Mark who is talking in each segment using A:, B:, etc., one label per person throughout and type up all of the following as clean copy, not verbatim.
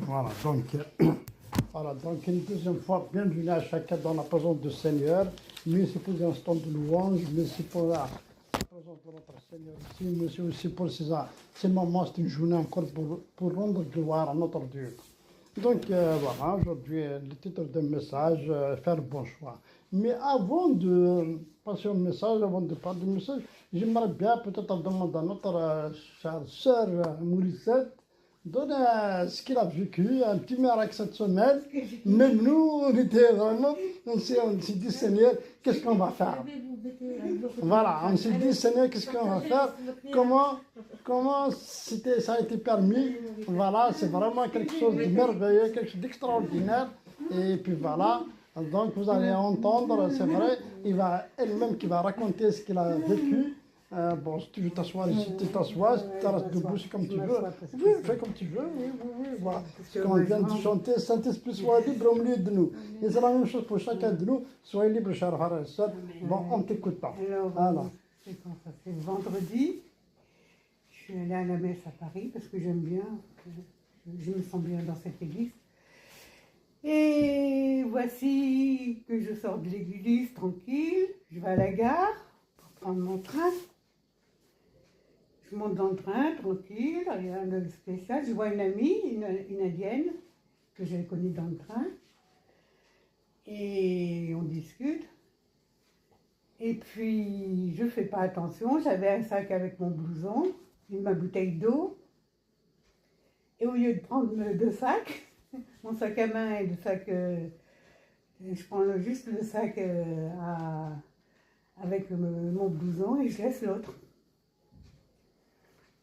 A: Voilà, donc, voilà, donc une deuxième fois, bienvenue à chacun dans la présence du Seigneur. Mieux c'est pour un instant de louange, mais c'est pour la présence de notre Seigneur ici, mais c'est aussi pour ces moments, c'est une journée encore pour rendre gloire à notre Dieu. Donc voilà, aujourd'hui, le titre du message, faire le bon choix. Mais avant de passer au message, avant de parler du message, j'aimerais bien peut-être demander à notre chère sœur Mauricette ce qu'il a vécu, un petit miracle cette semaine. Même nous, on était vraiment, on s'est dit, Seigneur, qu'est-ce qu'on va faire? Voilà, on s'est dit, Seigneur, qu'est-ce qu'on va faire? Comment ça a été permis? Voilà, c'est vraiment quelque chose de merveilleux, quelque chose d'extraordinaire. Et puis voilà, donc vous allez entendre, c'est vrai, elle-même qui va raconter ce qu'il a vécu. Bon, si tu veux t'asseoir ici, tu t'assois, si tu restes debout, c'est comme tu veux. Oui, fais comme tu veux, oui, voilà. Comme on vient de chanter, Saint-Esprit soit libre au milieu de nous. Et c'est la même chose pour chacun de nous. Soyez libre, chers frères et sœurs. Bon, on t'écoute pas.
B: Alors, c'est quand ça fait vendredi. Je suis allée à la messe à Paris parce que j'aime bien, je me sens bien dans cette église. Et voici que je sors de l'église tranquille, je vais à la gare pour prendre mon train. Je monte dans le train, tranquille, rien de spécial. Je vois une amie, une indienne, que j'ai connue dans le train. Et on discute. Et puis, je ne fais pas attention. J'avais un sac avec mon blouson, ma bouteille d'eau. Et au lieu de prendre deux sacs, mon sac à main et le sac... je prends juste le sac avec mon blouson et je laisse l'autre.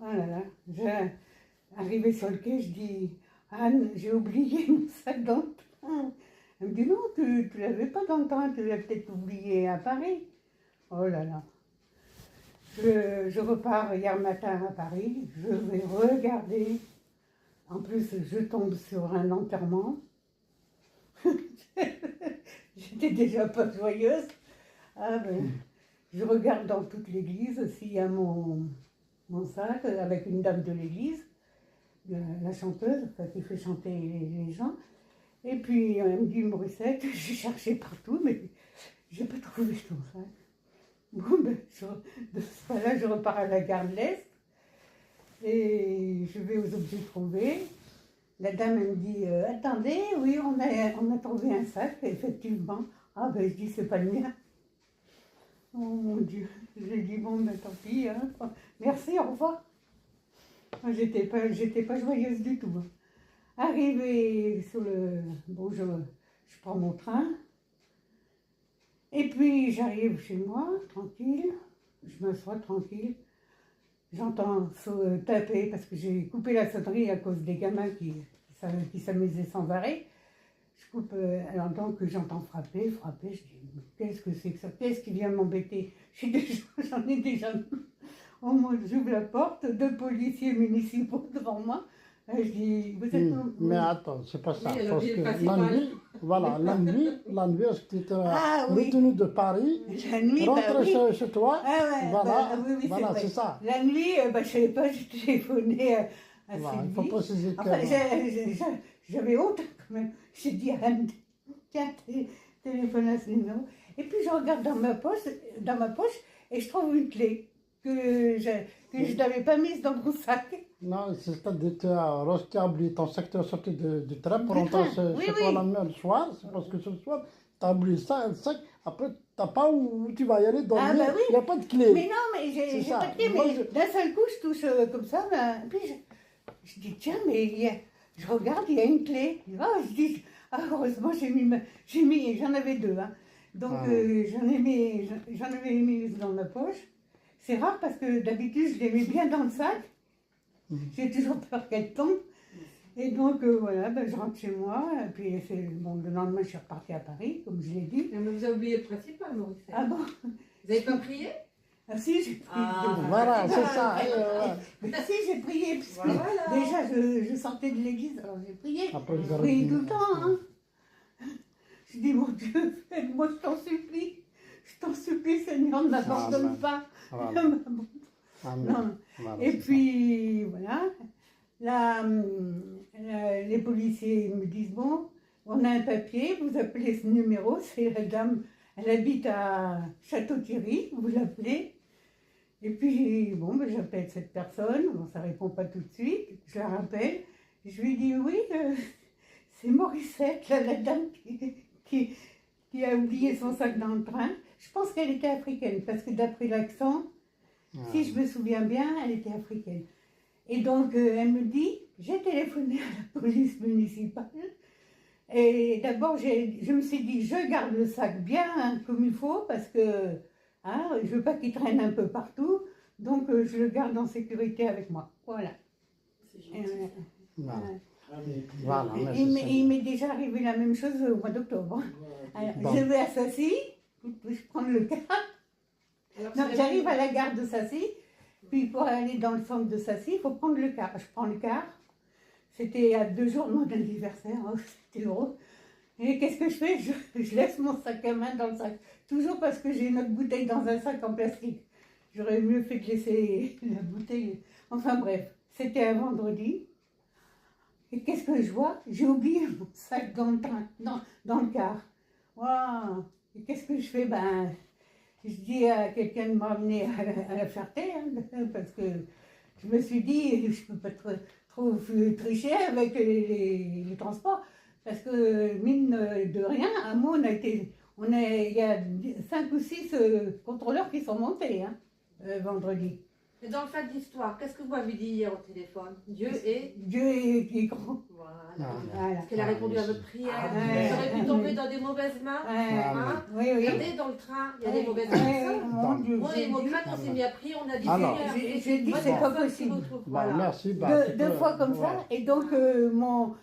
B: Oh là là, arrivé sur le quai, je dis « Anne, j'ai oublié mon sac dans le train. » Elle me dit « Non, tu ne l'avais pas dans le train, tu l'as peut-être oublié à Paris. » Oh là là. Je repars hier matin à Paris, je vais regarder. En plus, je tombe sur un enterrement. J'étais déjà pas joyeuse. Ah ben, je regarde dans toute l'église s'il y a mon sac avec une dame de l'église, la chanteuse qui fait chanter les gens. Et puis elle me dit Mauricette, j'ai cherché partout, mais j'ai pas trouvé ton sac. Bon, ben, de ce pas-là, je repars à la gare de l'Est et je vais aux objets trouvés. La dame elle me dit attendez, oui, on a trouvé un sac, effectivement. Ah ben je dis c'est pas le mien. Oh mon Dieu, j'ai dit bon ben tant pis, hein. Merci, au revoir. J'étais pas joyeuse du tout. Hein. Arrivée sur le... Bon, je prends mon train. Et puis j'arrive chez moi, tranquille. Je m'assois tranquille. J'entends taper parce que j'ai coupé la sonnerie à cause des gamins qui s'amusaient sans arrêt. Je coupe, alors donc j'entends frapper, je dis qu'est-ce que c'est que ça? Qu'est-ce qui vient m'embêter? J'en ai déjà... Oh moi, j'ouvre la porte, deux policiers municipaux devant moi. Je dis, vous êtes...
A: Mais attends, c'est pas ça.
C: Oui,
A: Parce que la nuit, est-ce que tu étais retenu de Paris,
B: la nuit,
A: rentré chez toi,
B: voilà, oui,
A: voilà, c'est ça.
B: La nuit, je ne savais pas, j'ai téléphoné à
A: Voilà, il faut préciser que...
B: Enfin, j'avais honte quand même. J'ai dit à Anne, tiens, téléphone à ce numéro. Et puis je regarde dans ma poche et je trouve une clé que je n'avais pas mise dans mon sac.
A: Non, c'est-à-dire que tu as oublié ton sac, tu as sorti du train pour rentrer chez toi la nuit le soir. C'est parce que ce soir, tu as oublié ça, le sac. Après, tu n'as pas où tu vas y aller dormir.
B: Ah bah oui.
A: Il n'y a pas de clé.
B: Mais non, mais j'ai pas de clé. Mais d'un seul coup, je touche comme ça. Ben, puis je dis, tiens, mais je regarde, il y a une clé. Je dis, heureusement, j'en avais deux. Hein. Donc, j'en avais mis dans ma poche. C'est rare parce que d'habitude, je les mets bien dans le sac. J'ai toujours peur qu'elle tombe. Et donc, voilà, ben, je rentre chez moi. Et puis, bon, le lendemain, je suis repartie à Paris, comme je l'ai dit.
C: Mais vous avez oublié le principal, Mauricette.
B: Ah bon?
C: Vous n'avez pas prié?
B: Ah si, j'ai prié.
A: Voilà, c'est ça.
B: Si, j'ai prié, parce que déjà, je sortais de l'église, alors j'ai prié.
A: Après,
B: J'ai prié tout le temps. Hein. Je dis, mon Dieu, moi je t'en supplie. Je t'en supplie, Seigneur, ne m'abandonne pas.
A: Voilà.
B: Non. Et puis, voilà. Les policiers me disent, bon, on a un papier, vous appelez ce numéro, c'est la dame, elle habite à Château-Thierry, vous l'appelez. Et puis, bon, ben, j'appelle cette personne, bon, ça répond pas tout de suite, je la rappelle. Je lui dis, oui, c'est Morissette, là, la dame qui a oublié son sac dans le train. Je pense qu'elle était africaine, parce que d'après l'accent, si je me souviens bien, elle était africaine. Et donc, elle me dit, j'ai téléphoné à la police municipale. Et d'abord, je me suis dit, je garde le sac bien hein, comme il faut, parce que je ne veux pas qu'il traîne un peu partout. Donc, je le garde en sécurité avec moi. Voilà.
C: C'est gentil.
A: Voilà.
D: Voilà.
A: Voilà,
B: Il m'est déjà arrivé la même chose au mois d'octobre. Alors,
A: Bon.
B: je vais à Sassy, je prends le car.
C: Alors,
B: Non,
C: c'est
B: j'arrive à la gare de Sassy, puis pour aller dans le centre de Sassy, il faut prendre le car. Je prends le car. C'était à 2 jours de mon anniversaire, hein, c'était heureux. Et qu'est-ce que je fais? Je laisse mon sac à main dans le sac. Toujours parce que j'ai une autre bouteille dans un sac en plastique. J'aurais mieux fait de laisser la bouteille. Enfin bref, c'était un vendredi. Et qu'est-ce que je vois? J'ai oublié mon sac dans le train, dans le car. Waouh! Et qu'est-ce que je fais? Ben, je dis à quelqu'un de m'emmener à la Ferté, hein, parce que je me suis dit, je ne peux pas trop tricher avec les transports, parce que mine de rien, à moi, il y a 5 ou 6 contrôleurs qui sont montés vendredi.
C: Mais dans le fait de l'histoire, qu'est-ce que vous avez dit hier au téléphone? Dieu est...
B: Dieu est grand.
C: Voilà.
B: Voilà.
C: Parce qu'elle a répondu à votre prière.
B: Ah,
C: Elle aurait pu tomber dans des mauvaises mains. Hein?
B: Oui, oui.
C: Regardez dans le train, il y a des mauvaises
B: Oui,
C: personnes.
B: mon Dieu,
C: Moi
B: j'ai
C: et mon
B: dit-
C: crâne, on s'est mis à prier, on a dit
A: Alors,
C: Seigneur,
B: j'ai dit,
C: moi,
B: c'est pas
C: personne qui
B: possible.
C: vous trouve.
A: Bon,
C: Voilà.
A: merci.
B: Deux fois comme ça.
A: Ouais.
B: Et donc, mon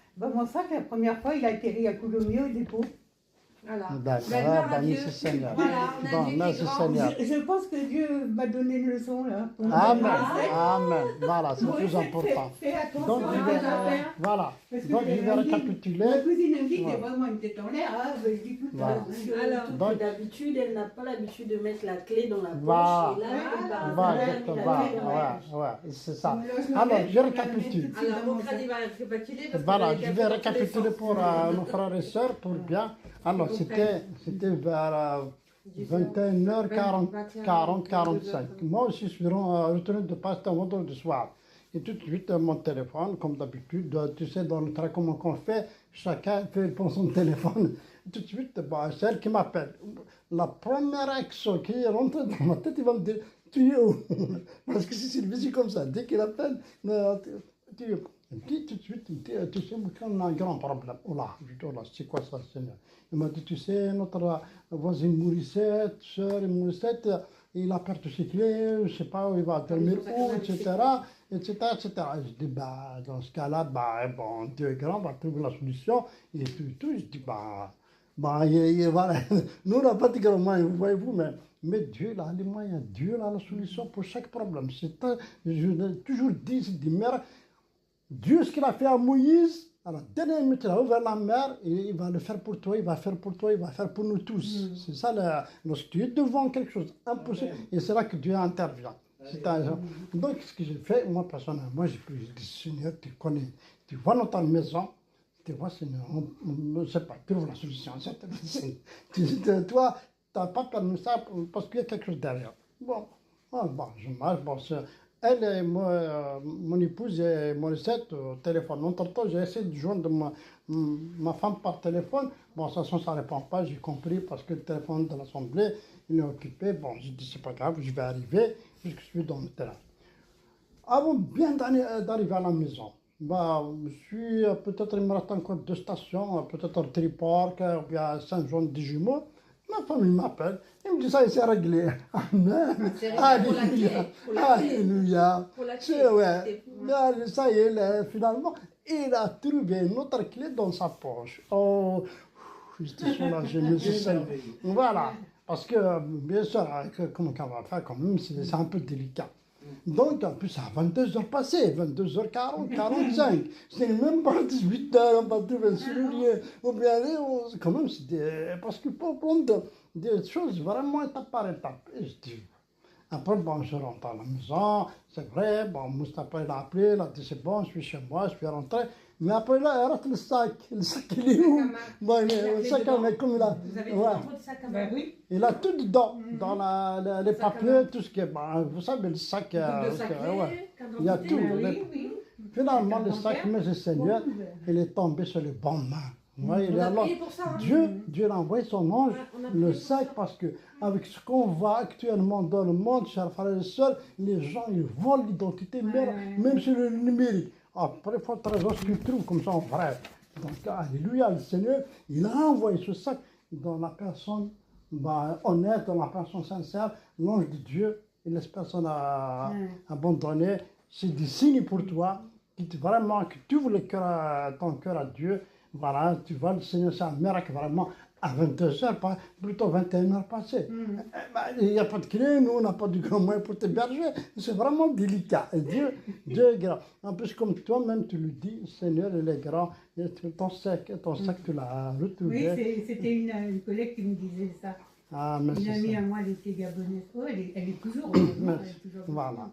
B: sac, la première fois, il a atterri à Coulommiers au dépôt.
C: Voilà.
A: D'accord,
C: La gloire à
A: ben,
C: Dieu.
A: merci Seigneur.
C: Voilà, on a
A: Bon,
C: un Dieu qui
A: merci
C: est grand.
A: Seigneur.
B: Je pense que Dieu m'a donné une leçon, là.
A: Amen,
C: Ah.
A: amen. Voilà, c'est plus important.
B: Fais attention
A: Donc,
B: à
A: je
B: tes
A: vais,
B: affaires.
A: voilà.
B: Parce que
A: Donc, je vais
B: elle me dit-
A: récapituler.
B: Ma cousine elle me dit que
A: Voilà.
B: t'es vraiment une tête en l'air. Je dis écoute,
A: Voilà.
D: Alors,
A: Donc-
D: d'habitude, elle n'a pas l'habitude de mettre la clé dans la poche.
A: Voilà.
D: Et là, elle va
A: Voilà,
D: elle a mis
A: exactement.
D: la
A: Voilà,
D: clé dans la poche.
A: ouais, c'est ça.
B: me
A: Alors,
B: mets-
A: je
B: me mets
A: récapitule.
B: tout de suite
C: Alors,
B: dans
C: mon
B: mon
C: crâne,
B: sac.
C: il va récapituler. parce que
A: Voilà,
C: vous avez
A: je
C: bien
A: vais
C: fait dans tous les
A: récapituler
C: sens.
A: pour nos frères et sœurs pour bien. Alors, c'était vers 21h40, 45. Moi aussi, je suis retourné de Pasteur vendredi soir. Et tout de suite, mon téléphone, comme d'habitude, tu sais, dans le train, comment on fait, chacun fait pour son téléphone. Tout de suite, bah, c'est elle qui m'appelle. La première action qui est rentrée dans ma tête, il va me dire, tu es où? Parce que c'est Sylvie, c'est comme ça. Dès qu'il appelle, tu es où? Il me dit tout de suite, il me dit, tu sais, on a un grand problème. Oh là, je dis, oh là, c'est quoi ça, Seigneur? Il m'a dit, tu sais, notre voisine Morissette, sœur Morissette, il a perdu ses clés, je ne sais pas où il va dormir où, etc., etc., etc. Je dis, bah, dans ce cas-là, bah, bon, Dieu est grand, on va trouver la solution. Et tout, je dis, bah, voilà. Nous, on n'a pas de grands moyens, voyez-vous, mais Dieu, là, les moyens, Dieu, là, la solution pour chaque problème. Je l'ai toujours dit, je dis, mère, Dieu, ce qu'il a fait à Moïse, à la dernière minute, il a ouvert la mer, et il va le faire pour toi, il va faire pour toi, il va faire pour nous tous. C'est ça, lorsque tu es devant quelque chose d'impossible, et c'est là que Dieu intervient. Donc, ce que j'ai fait, moi, personnellement, j'ai dit, Seigneur, tu connais, tu vois notre maison, tu vois, Seigneur, on ne sait pas, trouve la solution. Toi, tu n'as pas permis ça parce qu'il y a quelque chose derrière. Bon, je marche, bon, elle et moi, mon épouse et Morissette au téléphone. Entre-temps, j'ai essayé de joindre ma femme par téléphone. Bon, de toute façon, ça ne répond pas, j'ai compris, parce que le téléphone de l'Assemblée, il est occupé. Bon, j'ai dit, c'est pas grave, je vais arriver, puisque je suis dans le terrain. Avant bien d'arriver à la maison, bah, je suis peut-être, il me reste encore 2 stations, peut-être Triport, ou bien Saint-Jean-des-Jumeaux. Ma famille m'appelle, il me dit ça, c'est réglé. Amen.
C: C'est réglé pour la clé,
A: Alléluia.
C: pour la clé.
A: Alléluia.
C: Pour la clé,
A: C'est ouais.
C: c'était-
A: Mais ça y est, là, finalement, il a trouvé notre clé dans sa poche. Oh, j'étais soulagé, mais c'est ça. Voilà. Parce que, bien sûr, comment on va faire quand même, c'est un peu délicat. Donc, en plus, à 22h passées, 22h40, 45. C'est même pas 18h, on va trouver sur le lieu. On peut aller, quand même, parce qu'il faut prendre des choses vraiment étape par étape. Et je dis, après, bon, je rentre à la maison, c'est vrai, bon, Moustapha, il a appelé, il a dit, c'est bon, je suis chez moi, je suis rentré. Mais après là, il rate le sac il est où? Bon, le sac à main, comme il a.
C: Vous avez
A: Ouais.
C: trop de sacs à main.
B: Ben oui.
A: Il a tout dedans, dans les
C: Sac à
A: papiers,
C: main.
A: tout ce qui est. Ben, vous savez, le sac.
C: Double sac
A: Ouais.
C: carte
A: Il y a
C: d'identité.
A: tout.
B: Ben
A: les-
B: oui, oui.
A: Finalement, le
B: Sac
A: sac,
B: bancaire.
A: mais le Seigneur,
B: Bon, ben.
A: il est tombé sur les bonnes mains. Ouais, il
C: On
A: est
C: a
A: alors,
C: prié pour ça. Hein.
A: Dieu a envoyé son ange,
C: On a prié
A: le
C: pour
A: sac,
C: ça.
A: parce que avec ce qu'on voit actuellement dans le monde, chers frères et sœurs, les gens ils volent l'identité, même sur le numérique. Après, il faut trésor ce qu'ils trouvent comme ça en vrai. Donc, alléluia, le Seigneur, il a envoyé ce sac dans la personne honnête, dans la personne sincère, l'ange de Dieu, il laisse personne abandonner. C'est des signes pour toi, vraiment, que tu ouvres ton cœur à Dieu. Voilà, tu vois, le Seigneur, c'est un miracle vraiment à 22h, plutôt 21h passées. Il n'y a pas de clé, nous, on n'a pas de grand moyen pour t'héberger. C'est vraiment délicat. Et Dieu est grand. En plus, comme toi-même, tu le dis, Seigneur, il est grand. Et ton sac, tu l'as
B: Oui,
A: retrouvé.
B: c'était une collègue qui me disait ça.
A: Ah, mais
B: Une
A: c'est
B: amie
A: ça.
B: à moi, elle était gabonaise. Oh, elle est toujours, heureusement, elle est toujours
A: Voilà.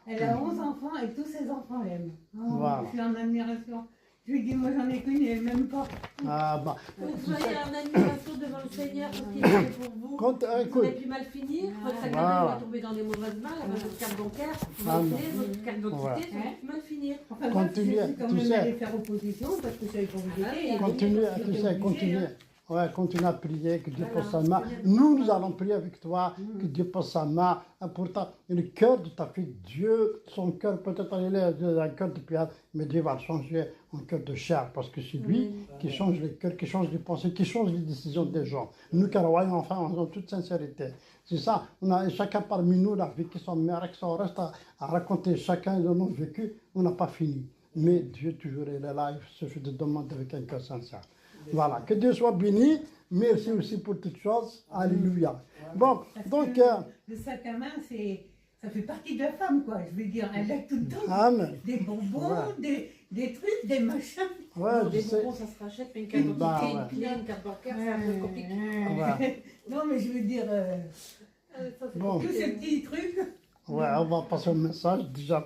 B: Elle a 11 enfants et tous ses enfants l'aiment. Oh,
A: Voilà.
B: Je suis en admiration. Je lui dis, moi j'en ai qu'une et elle m'aime pas.
A: Ah, bah,
C: Vous
A: tu
C: soyez
A: sais,
C: en admiration devant le Seigneur parce qu'il est fait pour vous.
A: quand,
C: Vous
A: écoute,
C: avez pu mal finir, votre sac à
A: Voilà.
C: main va tomber dans des mauvaises mains, la votre carte bancaire,
A: Ah,
C: votre
A: non.
C: clé, votre carte d'identité,
A: Ouais.
C: ça va pu mal finir.
B: Enfin, moi,
A: Continue,
B: je suis quand
A: tu
B: même
A: sais.
B: allée faire opposition parce que je savais pas où j'étais.
A: continue,
B: J'étais
A: tu sais,
B: obligée,
A: continue.
B: hein.
A: Ouais, continue à prier, que Dieu
C: Voilà,
A: pose sa main.
C: Seigneur.
A: Nous allons prier avec toi, que Dieu pose sa main. Pourtant, le cœur de ta fille, Dieu, son cœur, peut-être il est un cœur de pierre, mais Dieu va le changer en cœur de chair, parce que c'est lui qui change les cœurs, qui change les pensées, qui change les décisions des gens. Nous qui croyons enfin en toute sincérité. C'est ça, on a chacun parmi nous, la vécu son miracle, on reste à raconter chacun de nos vécus, on n'a pas fini. Mais Dieu toujours il est là, il suffit de demander avec un cœur sincère. Voilà, que Dieu soit béni. Merci aussi pour toutes choses. Alléluia. Bon,
B: Parce
A: donc,
B: que le sac à main, ça fait partie de la femme, quoi. Je veux dire, elle a tout le temps
A: Amen.
B: des bonbons,
A: Ouais.
B: des trucs, des machins.
A: Ouais,
C: Bon,
A: je
C: des
A: sais.
C: bonbons, ça se rachète, mais une carte d'identité,
A: Bah,
C: une
A: ouais.
C: clé, une carte bancaire, c'est un peu compliqué.
A: Ouais.
B: Non, mais je veux dire,
C: Ça, c'est
A: Bon.
B: tous
C: compliqué.
B: ces petits trucs.
A: Ouais, on va passer au message déjà.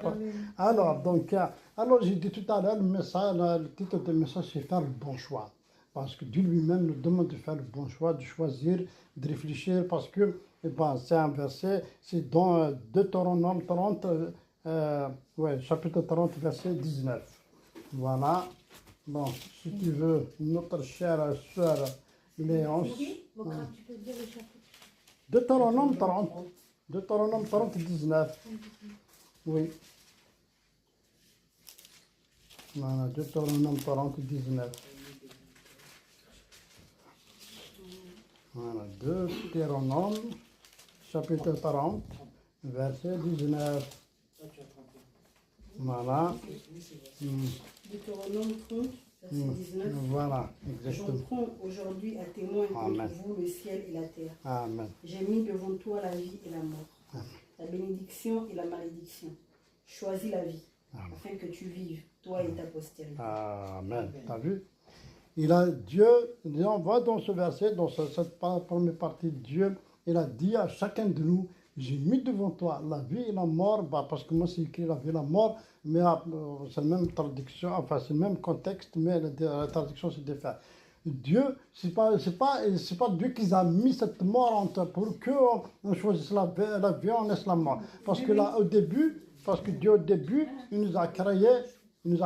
A: Alors, donc, alors j'ai dit tout à l'heure, le message, le titre du message, c'est faire le bon choix. Parce que Dieu lui-même nous demande de faire le bon choix, de choisir, de réfléchir, parce que c'est un verset, c'est dans Deutéronome 30, ouais, chapitre 30, verset 19. Voilà. Bon, si tu veux, notre chère sœur Léonce,
C: Bon, grave, tu peux dire le chapitre.
A: Deutéronome 30, Deutéronome 30, 19. Oui. Voilà, Deutéronome 30, 19. Voilà, Deutéronome, chapitre 30, verset 19. Voilà.
D: Deutéronome 30, verset 19.
A: Voilà,
D: J'en
A: exactement.
D: prends aujourd'hui à témoin
A: Amen.
D: contre vous le ciel et la terre.
A: Amen.
D: J'ai mis devant toi la vie et la mort, la bénédiction et la malédiction. Choisis la vie, afin que tu vives, toi et ta postérité.
A: Amen. T'as vu? Il a Dieu, on voit dans ce verset, dans cette première partie, Dieu, il a dit à chacun de nous, j'ai mis devant toi la vie et la mort, parce que moi c'est écrit la vie et la mort, mais c'est la même traduction, enfin c'est le même contexte, mais la traduction c'est différent. Dieu, c'est pas Dieu qui a mis cette mort entre pour qu'on choisisse la vie, on laisse la mort. Parce que là, au début, parce que Dieu au début, il nous a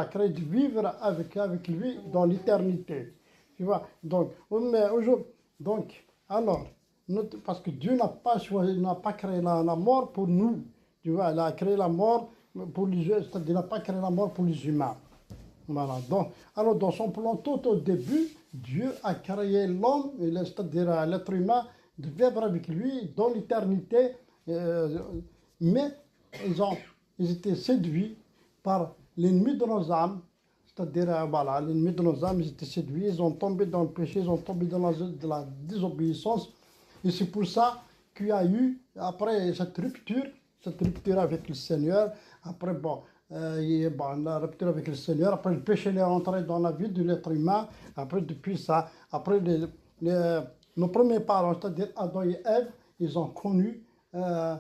A: créé de vivre avec lui dans l'éternité. Tu vois, donc, mais aujourd'hui, donc, alors, parce que Dieu n'a pas choisi, n'a pas créé la mort pour nous. Tu vois, il a créé la mort pour les humains, c'est-à-dire il n'a pas créé la mort pour les humains. Voilà, donc, alors dans son plan tout au début, Dieu a créé l'homme, c'est-à-dire l'être humain, de vivre avec lui dans l'éternité, mais ils étaient séduits par l'ennemi de nos âmes, c'est-à-dire, voilà, l'ennemi de nos âmes, ils étaient séduits, ils ont tombé dans le péché, ils ont tombé dans la désobéissance, et c'est pour ça qu'il y a eu, après cette rupture avec le Seigneur, après, la rupture avec le Seigneur, après le péché est entré dans la vie de l'être humain, après depuis ça, après nos premiers parents, c'est-à-dire Adam et Ève, ils ont connu la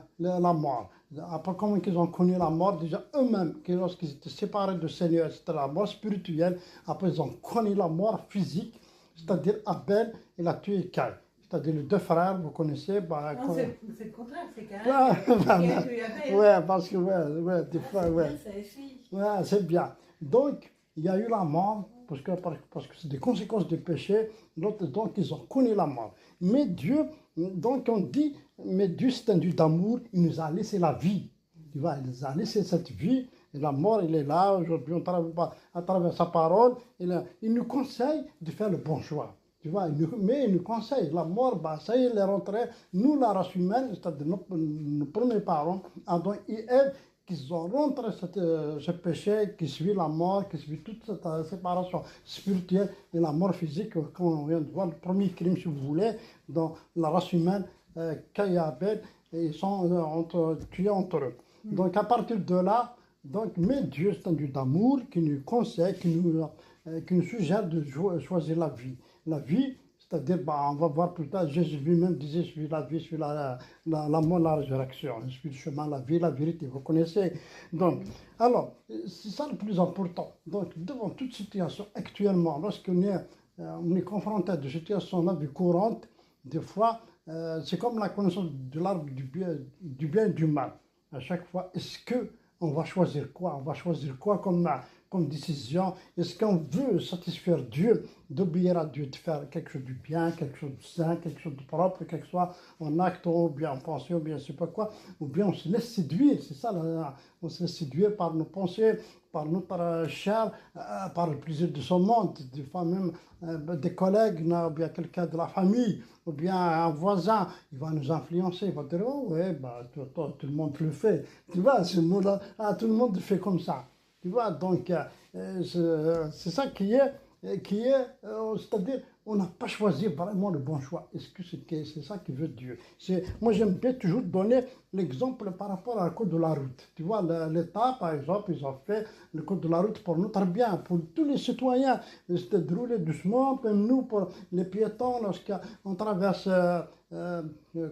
A: mort. Après, comment ils ont connu la mort, déjà eux-mêmes, lorsqu'ils étaient séparés du Seigneur, c'était la mort spirituelle. Après, ils ont connu la mort physique, c'est-à-dire Abel, il a tué Caïn. C'est-à-dire les deux frères, vous connaissez. Bah,
B: Non, c'est le contraire, c'est Caïn
A: Ouais,
B: qui a tué Abel.
A: ouais, parce que, ouais, des fois,
D: C'est
A: ouais.
D: bien, ça effet.
A: Ouais, c'est bien. Donc, il y a eu la mort, parce que c'est des conséquences du péché, donc ils ont connu la mort. Mais Dieu, donc on dit, mais Dieu c'est un Dieu d'amour, il nous a laissé la vie. Tu vois, il nous a laissé cette vie, et la mort, il est là, aujourd'hui, à travers sa parole, il nous conseille de faire le bon choix. Tu vois, mais il nous conseille, la mort, bah, ça y est, elle est rentrée, nous, la race humaine, c'est-à-dire nos premiers parents, Adam et Ève, qu'ils ont rentré ce péché, qui suit la mort, qui suit toute cette séparation spirituelle et la mort physique, comme on vient de voir, le premier crime, si vous voulez, dans la race humaine, Caïn et Abel, et ils sont tués entre eux. Donc à partir de là, donc, mais Dieu, c'est un Dieu d'amour qui nous conseille, qui nous suggère de choisir la vie. La vie, c'est-à-dire, bah, on va voir plus tard, Jésus lui-même disait, je suis la vie, je suis la mort, la résurrection, je suis le chemin, la vie, la vérité, vous connaissez. Donc, alors, c'est ça le plus important. Donc, devant toute situation actuellement, lorsqu'on est confronté à des situations dans la vie courante, des fois, c'est comme la connaissance de l'arbre du bien et du mal. À chaque fois, est-ce que on va choisir quoi? On va choisir quoi comme décision? Est-ce qu'on veut satisfaire Dieu, d'obéir à Dieu, de faire quelque chose de bien, quelque chose de sain, quelque chose de propre, quelque soit en acte ou bien en pensée, ou bien je sais pas quoi, ou bien on se laisse séduire, c'est ça, on se laisse séduire par nos pensées, par notre chair, par le plaisir de ce monde, des fois même des collègues, ou bien quelqu'un de la famille, ou bien un voisin, il va nous influencer, il va dire, oh ouais, bah, tout le monde le fait. Tu vois, ce mot-là, tout le monde le fait comme ça. Tu vois, donc c'est ça c'est-à-dire, on n'a pas choisi vraiment le bon choix. Est-ce que c'est ça que veut Dieu? Moi, j'aime bien toujours donner l'exemple par rapport à code de la route. Tu vois, l'État, par exemple, ils ont fait le code de la route pour notre bien, pour tous les citoyens. C'était de rouler doucement, comme nous, pour les piétons, lorsqu'on traverse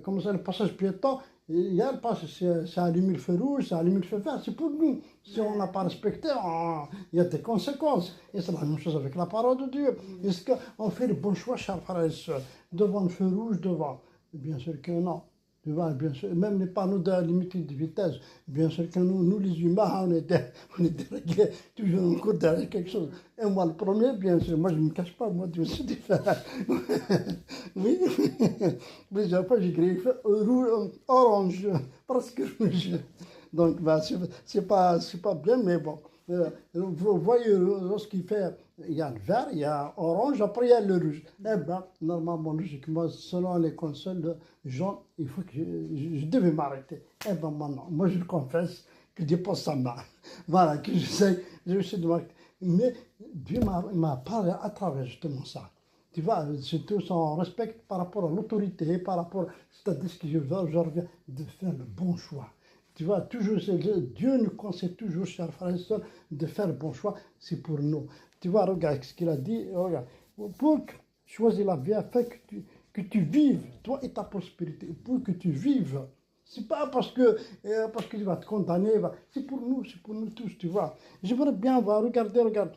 A: comme ça, le passage piéton. Il y a le passage, c'est allumé le feu rouge, c'est allumé le feu vert, c'est pour nous. Si on n'a pas respecté, il y a des conséquences. Et c'est la même chose avec la parole de Dieu. Est-ce qu'on fait le bon choix, chers frères et sœurs, devant le feu rouge, devant? Bien sûr que non. Tu vois, bien sûr, même les panneaux de limite de vitesse, bien sûr que nous les humains, on est déréglés, toujours on court derrière quelque chose. Et moi, le premier, bien sûr, moi je ne me cache pas, moi, Dieu, c'est différent. Oui, plusieurs fois j'ai crié rouge, orange, presque rouge. Donc, bah, c'est pas bien, mais bon. Vous voyez, lorsqu'il fait, il y a le vert, il y a orange, après il y a le rouge. Eh bien, normalement, logiquement, selon les conseils de Jean, il faut que je devais m'arrêter. Eh bien, maintenant, moi je le confesse, que Dieu pose sa main. Voilà, que j'essaie de m'arrêter. Mais Dieu m'a parlé à travers justement ça. Tu vois, c'est tout son respect par rapport à l'autorité, par rapport, c'est-à-dire ce que je reviens de faire le bon choix. Tu vois, toujours, Dieu nous conseille toujours, chers frères et sœurs, de faire le bon choix, c'est pour nous. Tu vois, regarde ce qu'il a dit, regarde, pour choisir la vie afin que tu vives, toi et ta prospérité, pour que tu vives. C'est pas parce qu'il va te condamner, c'est pour nous tous, tu vois. J'aimerais bien voir, regarde.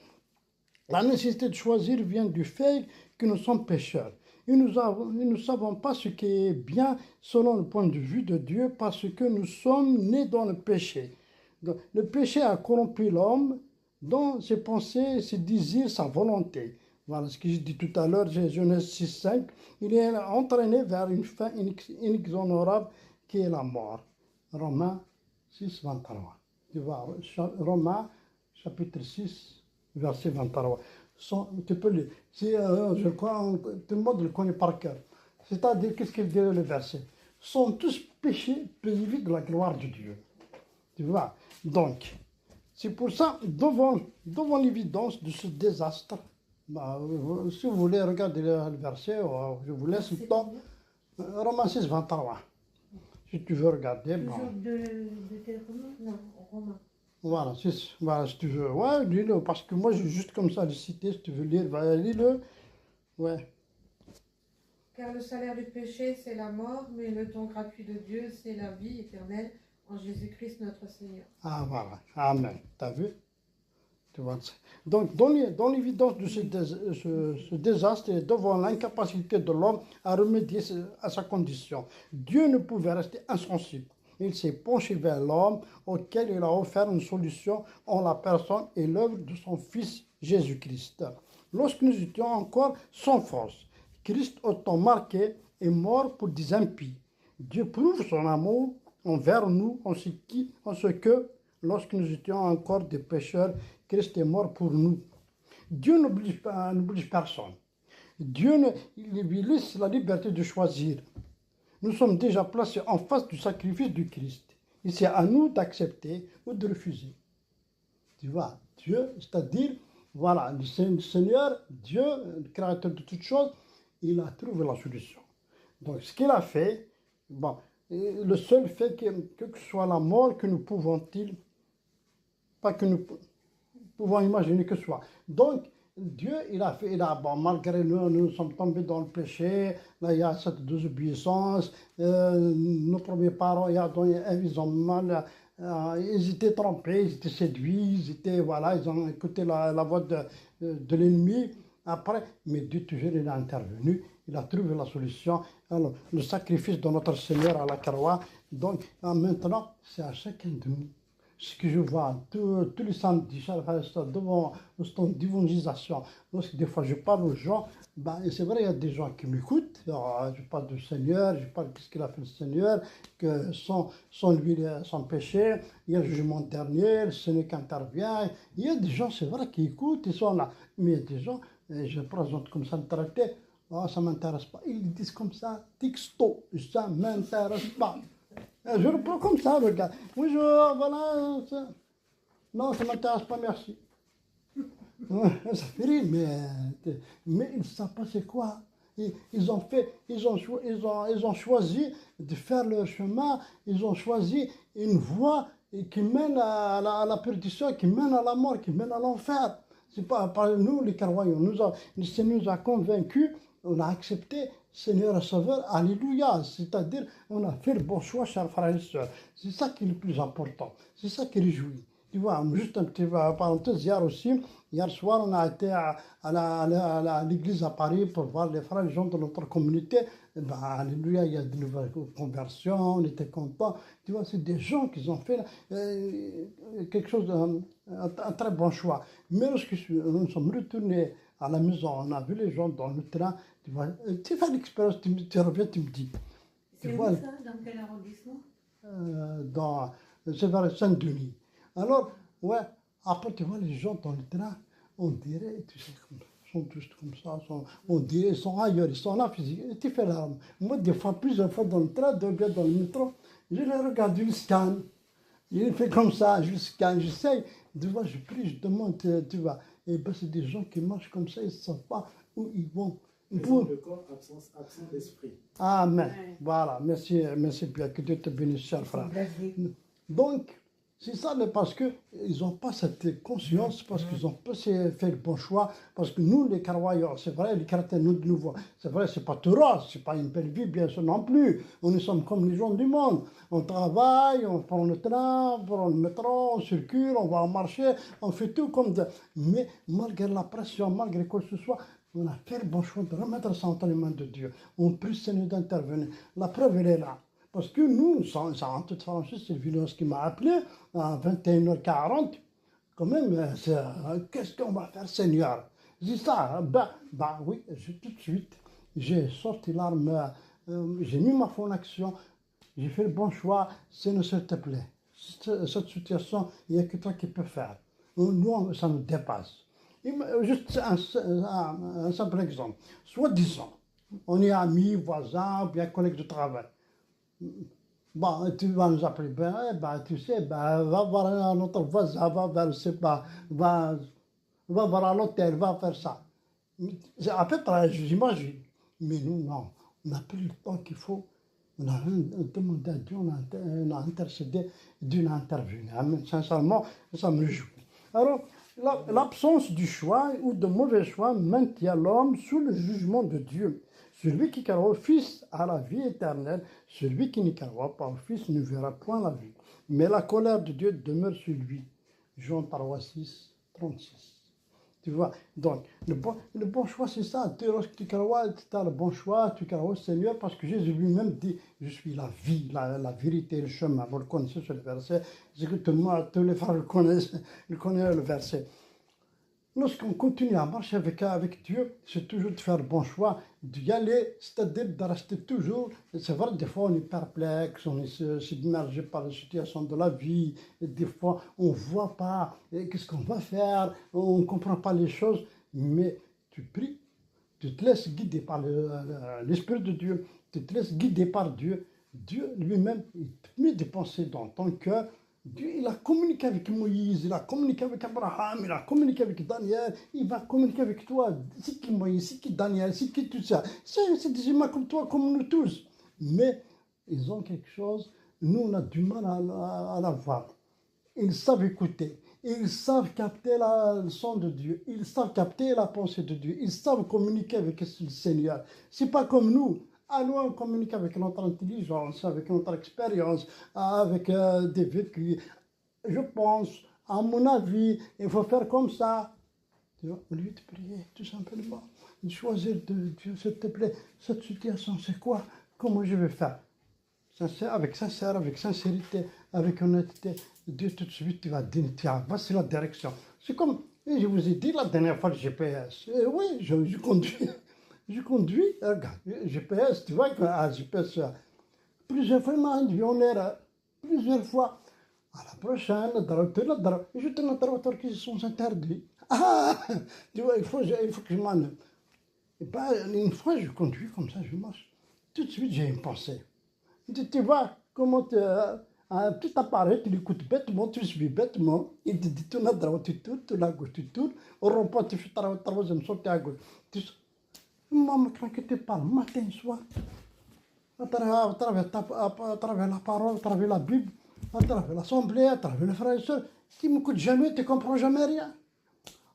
A: La nécessité de choisir vient du fait que nous sommes pécheurs. Et nous ne savons pas ce qui est bien selon le point de vue de Dieu parce que nous sommes nés dans le péché. Donc, le péché a corrompu l'homme dans ses pensées, ses désirs, sa volonté. Voilà ce que j'ai dit tout à l'heure, Genèse 6,5. Il est entraîné vers une fin inexorable qui est la mort. Romains 6, 23. Tu vois, Romains chapitre 6. Verset 23. Tu peux lire. Je crois, tout le monde le connaît par cœur. C'est-à-dire, qu'est-ce qu'il dit le verset? Sont tous péchés privés de la gloire de Dieu. Tu vois? Donc, c'est pour ça, devant l'évidence de ce désastre, bah, si vous voulez regarder le verset, je vous laisse le temps. Romains 6, 23. Si tu veux regarder.
B: Toujours
A: Bon.
B: de tes romans?
C: Non, Romain.
A: Voilà, si tu veux. Ouais, lis-le, parce que moi, j'ai juste comme ça le citer, si tu veux lire, lis-le. Ouais.
C: Car le salaire du péché, c'est la mort, mais le don gratuit de Dieu, c'est la vie éternelle en Jésus-Christ notre Seigneur.
A: Ah voilà, Amen. T'as vu? Tu vois. Donc, dans l'évidence de ce désastre et devant l'incapacité de l'homme à remédier à sa condition, Dieu ne pouvait rester insensible. Il s'est penché vers l'homme auquel il a offert une solution en la personne et l'œuvre de son Fils Jésus-Christ. Lorsque nous étions encore sans force, Christ autant marqué est mort pour des impies. Dieu prouve son amour envers nous en ce que, lorsque nous étions encore des pécheurs, Christ est mort pour nous. Dieu n'oblige personne. Dieu lui laisse la liberté de choisir. Nous sommes déjà placés en face du sacrifice du Christ. Et c'est à nous d'accepter ou de refuser. Tu vois, Dieu, c'est-à-dire, voilà, le Seigneur, Dieu, le créateur de toutes choses, il a trouvé la solution. Donc, ce qu'il a fait, bon, le seul fait que ce soit la mort que nous pouvons-ils, pas que nous pouvons imaginer que ce soit. Donc, Dieu, bon, malgré nous sommes tombés dans le péché, là, il y a cette désobéissance, nos premiers parents, ils ont mal, ils étaient trompés, ils étaient séduits, voilà, ils ont écouté la voix de l'ennemi. Après, mais Dieu toujours il est intervenu, il a trouvé la solution. Alors, le sacrifice de notre Seigneur à la croix, donc maintenant, c'est à chacun de nous. Ce que je vois tous les samedis, devant cette d'évangélisation, lorsque des fois je parle aux gens, ben, c'est vrai, il y a des gens qui m'écoutent. Je parle du Seigneur, je parle de ce qu'il a fait le Seigneur, que sans lui, sans péché, il y a le jugement dernier, le Seigneur qui intervient. Il y a des gens, c'est vrai, qui écoutent, ils sont là. Mais il y a des gens, je présente comme ça le traité, oh, ça ne m'intéresse pas. Ils disent comme ça, texto, ça ne m'intéresse pas. Je le prends comme ça, regarde. Oui, voilà. Non, ça ne m'intéresse pas, merci. Ça fait rire, mais ils ne savent pas c'est quoi. Ils ont choisi de faire leur chemin, ils ont choisi une voie qui mène à la perdition, qui mène à la mort, qui mène à l'enfer. C'est pas par nous, les croyants. Le Seigneur nous a convaincus, on a accepté Seigneur et Sauveur, Alléluia. C'est-à-dire, on a fait le bon choix, chers frères et sœurs. C'est ça qui est le plus important. C'est ça qui réjouit. Tu vois, juste un petit parenthèse, hier soir, on a été à l'église à Paris pour voir les frères et les gens de notre communauté. Et ben, alléluia, il y a de nouvelles conversions, on était contents. Tu vois, c'est des gens qui ont fait quelque chose, un très bon choix. Mais lorsque nous sommes retournés à la maison, on a vu les gens dans le train. Tu vois, tu fais l'expérience, tu reviens, tu me dis.
B: C'est où ça? Dans quel arrondissement?
A: C'est vers Saint-Denis. Alors, ouais, après tu vois les gens dans le train, on dirait, tu sais, ils sont tous comme ça, on dirait, ils sont ailleurs, ils sont là physiquement. Tu fais là. Moi, des fois, plusieurs fois dans le train, bien dans le métro, je les regarde, je le scanne. Je fais comme ça, je le scanne, j'essaye. Tu vois, je prie, je demande, tu vois. Et ben, c'est des gens qui marchent comme ça, ils ne savent pas où ils vont.
E: Présent de corps, absent d'esprit.
A: Amen.
B: Ouais.
A: Voilà, merci bien, que Dieu te bénisse, cher frère. Donc, c'est ça, parce qu'ils n'ont pas cette conscience, parce qu'ils ont pas fait le bon choix, parce que nous, les croyants, c'est vrai, les chrétiens, nous, de nouveau, c'est vrai, c'est pas tout rose, c'est pas une belle vie, bien sûr, non plus. On sommes comme les gens du monde. On travaille, on prend le train, on prend le métro, on circule, on va au marché, on fait tout comme ça. Mais malgré la pression, malgré quoi que ce soit, on a fait le bon choix de remettre ça entre les mains de Dieu. On prie le Seigneur d'intervenir. La preuve, elle est là. Parce que nous, en toute franchise, c'est le Villos qui m'a appelé à 21h40. Quand même, qu'est-ce qu'on va faire, Seigneur? J'ai dit ça, oui, tout de suite, j'ai sorti l'arme, j'ai mis ma foi en action, j'ai fait le bon choix, Seigneur, s'il te plaît. Cette situation, il n'y a que toi qui peux faire. Nous, ça nous dépasse. Juste un simple exemple. Soit disons, on est amis, voisins, bien collègues de travail. Bon, tu vas nous appeler, tu sais, va voir notre voisin, va vers, je sais pas, va voir à l'hôtel, va faire ça. C'est à peu près, j'imagine. Mais nous, non, on n'a plus le temps qu'il faut. On a demandé à Dieu, on a intercédé, Dieu a intervenu. Amen. Sincèrement, ça me réjouit. Alors, l'absence du choix ou de mauvais choix maintient l'homme sous le jugement de Dieu. Celui qui croit au Fils a la vie éternelle, celui qui ne croit pas au Fils ne verra point la vie. Mais la colère de Dieu demeure sur lui. Jean 3, 6, 36. Tu vois, donc le bon choix, c'est ça. Lorsque tu crois, tu as le bon choix, tu crois au Seigneur, parce que Jésus lui-même dit, je suis la vie, la vérité et le chemin. Vous le connaissez ce verset, c'est que tout le monde, tous les frères le connaissent le verset. Lorsqu'on continue à marcher avec Dieu, c'est toujours de faire le bon choix, d'y aller, c'est-à-dire de rester toujours. C'est vrai, des fois on est perplexe, on est submergé par les situations de la vie, et des fois on ne voit pas qu'est-ce qu'on va faire, on ne comprend pas les choses, mais tu pries, tu te laisses guider par l'Esprit de Dieu, tu te laisses guider par Dieu. Dieu lui-même, il te met des pensées dans ton cœur. Dieu, il a communiqué avec Moïse, il a communiqué avec Abraham, il a communiqué avec Daniel, il va communiquer avec toi. C'est qui Moïse, c'est qui Daniel, c'est qui tout ça. C'est des humains comme toi, comme nous tous. Mais ils ont quelque chose, nous on a du mal à l'avoir. Ils savent écouter, ils savent capter le son de Dieu, ils savent capter la pensée de Dieu, ils savent communiquer avec le Seigneur. C'est pas comme nous. Alors on communique avec notre intelligence, avec notre expérience, avec des vécus. Je pense, à mon avis, il faut faire comme ça. Tu vois, au lieu de prier, tout simplement, de choisir de Dieu, s'il te plaît, cette situation, c'est quoi? Comment je vais faire? Avec sincérité, avec honnêteté, Dieu tout de suite, tu vas dire, tiens, voici la direction. C'est comme, je vous ai dit la dernière fois le GPS. Oui, je conduis. Je conduis, regarde, GPS, tu vois qu'un GPS, plusieurs fois, il m'a induit en erreur, plusieurs fois. À la prochaine, je te note qui sont interdits. Ah, tu vois, il faut que je manœuvre. Et pas une fois, je conduis comme ça, je marche. Tout de suite, j'ai une pensée. Tu vois comment un petit appareil, tu l'écoutes bêtement, tu suis bêtement, il te dit tourne à droite, tu tournes, tourne à gauche, tu tournes, au rond-point, tu fais troisième saut, à gauche. Maman, t'inquiète pas, matin, soir, à travers la parole, à travers la Bible, à travers l'assemblée, à travers les frères et sœurs, qui ne m'écoutent jamais, tu ne comprends jamais rien.